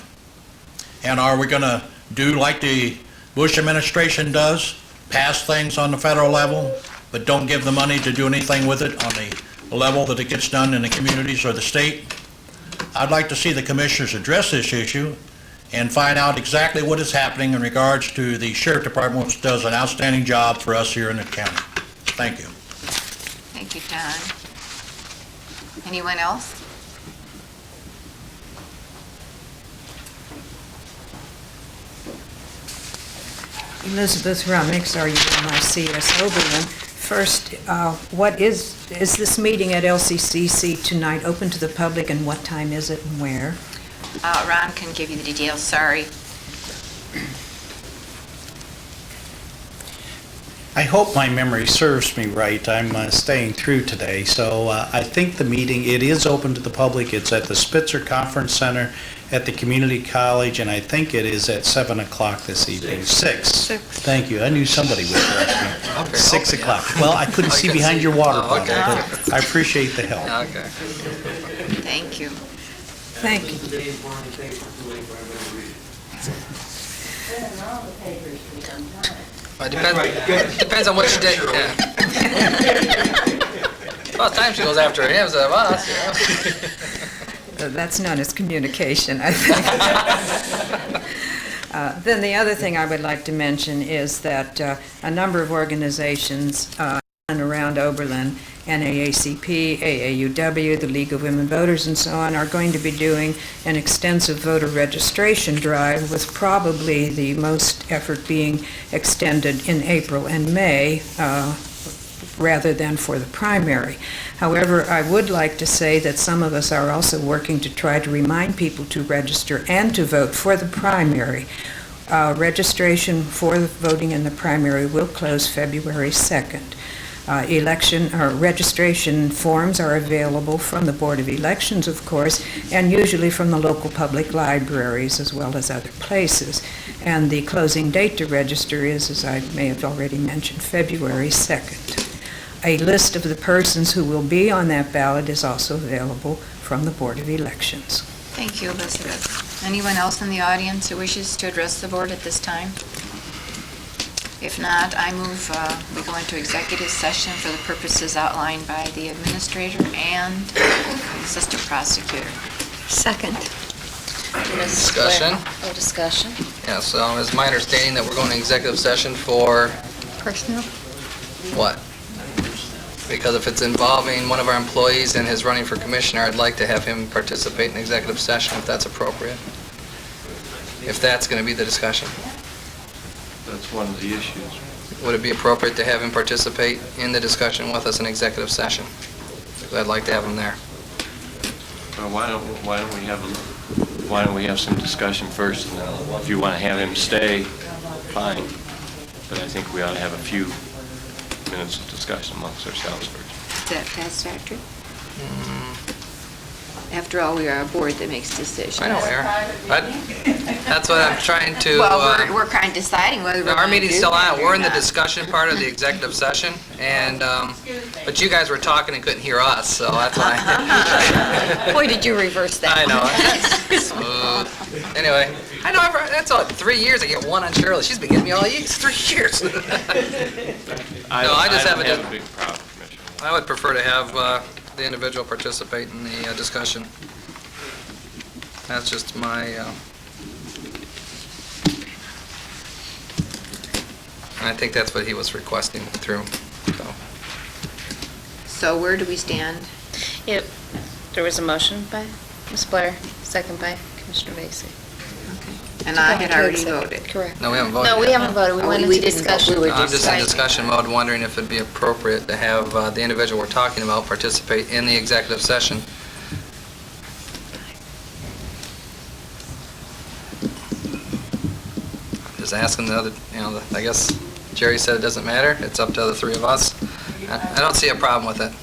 And are we going to do like the Bush administration does, pass things on the federal level, but don't give the money to do anything with it on the level that it gets done in the communities or the state? I'd like to see the commissioners address this issue and find out exactly what is happening in regards to the sheriff department, which does an outstanding job for us here in the county. Thank you. Thank you, Don. Anyone else? Elizabeth Rummix, RUMICS Oberlin. First, what is this meeting at LCCC tonight open to the public, and what time is it and where? Ron can give you the details, sorry. I hope my memory serves me right. I'm staying through today, so I think the meeting, it is open to the public. It's at the Spitzer Conference Center at the Community College, and I think it is at 7 o'clock this evening. 6. Thank you. I knew somebody would correct me. 6 o'clock. Well, I couldn't see behind your water bottle, but I appreciate the help. Okay. Thank you. Thank you. It depends on which day. Yeah. Well, time she goes after him instead of us, you know. That's known as communication, I think. Then the other thing I would like to mention is that a number of organizations and around Oberlin, NAACP, AAUW, the League of Women Voters, and so on, are going to be doing an extensive voter registration drive, with probably the most effort being extended in April and May, rather than for the primary. However, I would like to say that some of us are also working to try to remind people to register and to vote for the primary. Registration for the voting in the primary will close February 2nd. Registration forms are available from the Board of Elections, of course, and usually from the local public libraries as well as other places. And the closing date to register is, as I may have already mentioned, February 2nd. A list of the persons who will be on that ballot is also available from the Board of Elections. Thank you, Elizabeth. Anyone else in the audience who wishes to address the board at this time? If not, I move we go into executive session for the purposes outlined by the administrator and assistant prosecutor. Second. Discussion? Oh, discussion. Yeah, so it's my understanding that we're going to executive session for Personnel? what? Because if it's involving one of our employees and his running for commissioner, I'd like to have him participate in executive session if that's appropriate. If that's going to be the discussion. That's one of the issues. Would it be appropriate to have him participate in the discussion with us in executive session? 'Cause I'd like to have him there. Well, why don't we have some discussion first, and then if you want to have him stay, fine. But I think we ought to have a few minutes of discussion amongst ourselves first. Is that satisfactory? After all, we are a board that makes decisions. I know, Aaron. That's what I'm trying to... Well, we're kind of deciding whether we're Our going to meeting's do still that on. or We're in the not. discussion part of the executive session, and, but you guys were talking and couldn't hear us, so that's why. Boy, did you reverse that. I know. Smooth. Anyway, I know, that's all, 3 years I get one on Shirley. She's been getting me all years, 3 years. No, I just don't have have a big problem, Commissioner. I would prefer to have the individual participate in the discussion. That's just my, and I think that's what he was requesting through, so. So where do we stand? There was a motion by Ms. Blair, second by Commissioner Vacy. And I had already voted. Correct. No, we haven't voted No, we yet. haven't voted. We Oh, went we into didn't vote. discussion. We were I'm just in deciding. discussion mode, wondering if it'd be appropriate to have the individual we're talking about participate in the executive session. Just asking the other, I guess Jerry said it doesn't matter, it's up to the three of us. I don't see a problem with it.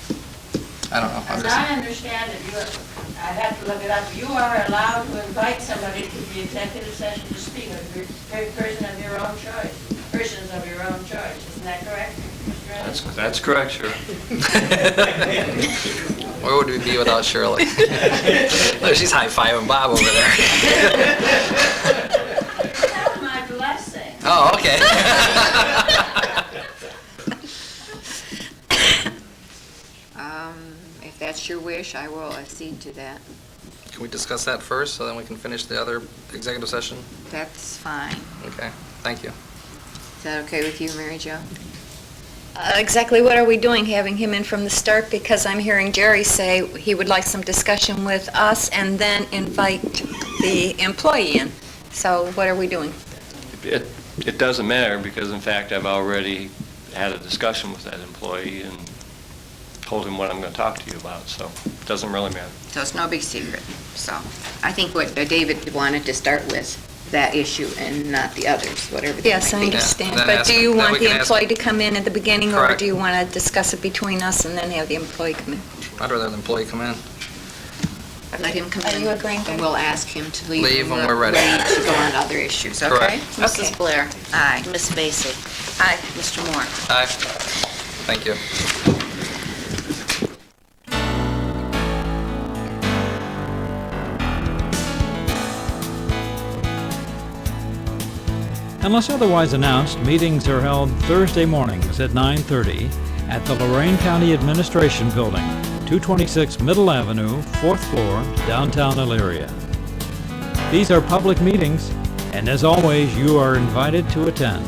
I don't know. I'm As just- I understand it, I have to look it up, you are allowed to invite somebody to the executive session to speak, a person of your own choice, persons of your own choice, isn't that correct, Mr. Ennis? That's correct, sure. Where would we be without Shirley? Look, she's high-fiving Bob over there. Have my blessing. Oh, okay. If that's your wish, I will accede to that. Can we discuss that first, so then we can finish the other executive session? That's fine. Okay, thank you. Is that okay with you, Mary Jo? Exactly what are we doing, having him in from the start? Because I'm hearing Jerry say he would like some discussion with us and then invite the employee in. So what are we doing? It doesn't matter, because in fact, I've already had a discussion with that employee and told him what I'm going to talk to you about, so it doesn't really matter. So it's no big secret. So I think what David wanted to start with, that issue and not the others, whatever they Yes, I might be. understand. then But ask- do you then want we the can ask- employee to come in at the beginning, or Correct. do you want to discuss it between us and then have the employee come in? I'd rather the employee come in. Let him come Are in, you agreeing, and we'll ask him to leave. Leave when we're ready. To go on to other issues, okay? Correct. Mrs. Blair. Aye. Ms. Vacy. Aye. Mr. Moore. Aye. Thank you. Unless otherwise announced, meetings are held Thursday mornings at 9:30 at the Lorain County Administration Building, 226 Middle Avenue, 4th floor, downtown Elyria. These are public meetings, and as always, you are invited to attend.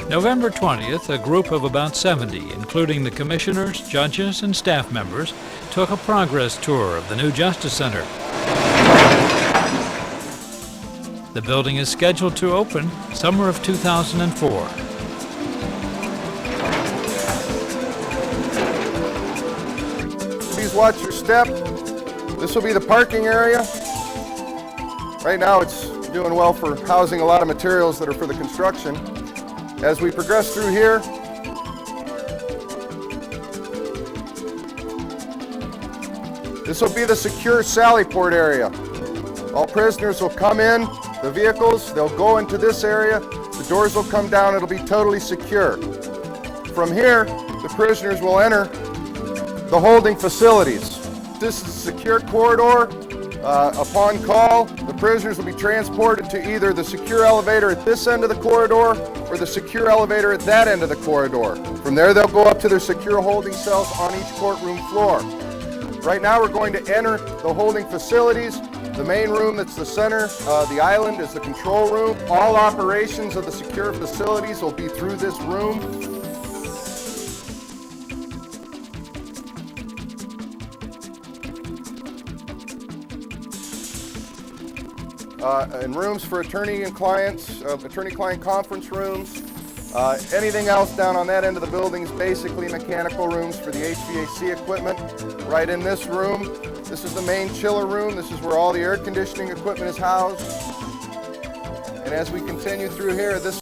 November 20th, a group of about 70, including the commissioners, judges, and staff members, took a progress tour of the new Justice Center. The building is scheduled to open summer of 2004. Please watch your step. This will be the parking area. Right now it's doing well for housing a lot of materials that are for the construction. As we progress through here, this will be the secure sally port area. All prisoners will come in, the vehicles, they'll go into this area, the doors will come down, it'll be totally secure. From here, the prisoners will enter the holding facilities. This is a secure corridor. Upon call, the prisoners will be transported to either the secure elevator at this end of the corridor or the secure elevator at that end of the corridor. From there, they'll go up to their secure holding cells on each courtroom floor. Right now, we're going to enter the holding facilities. The main room that's the center, the island, is the control room. All operations of the secure facilities will be through this room. And rooms for attorney and clients, attorney-client conference rooms. Anything else down on that end of the building is basically mechanical rooms for the HVAC equipment. Right in this room, this is the main chiller room. This is where all the air conditioning equipment is housed. And as we continue through here, this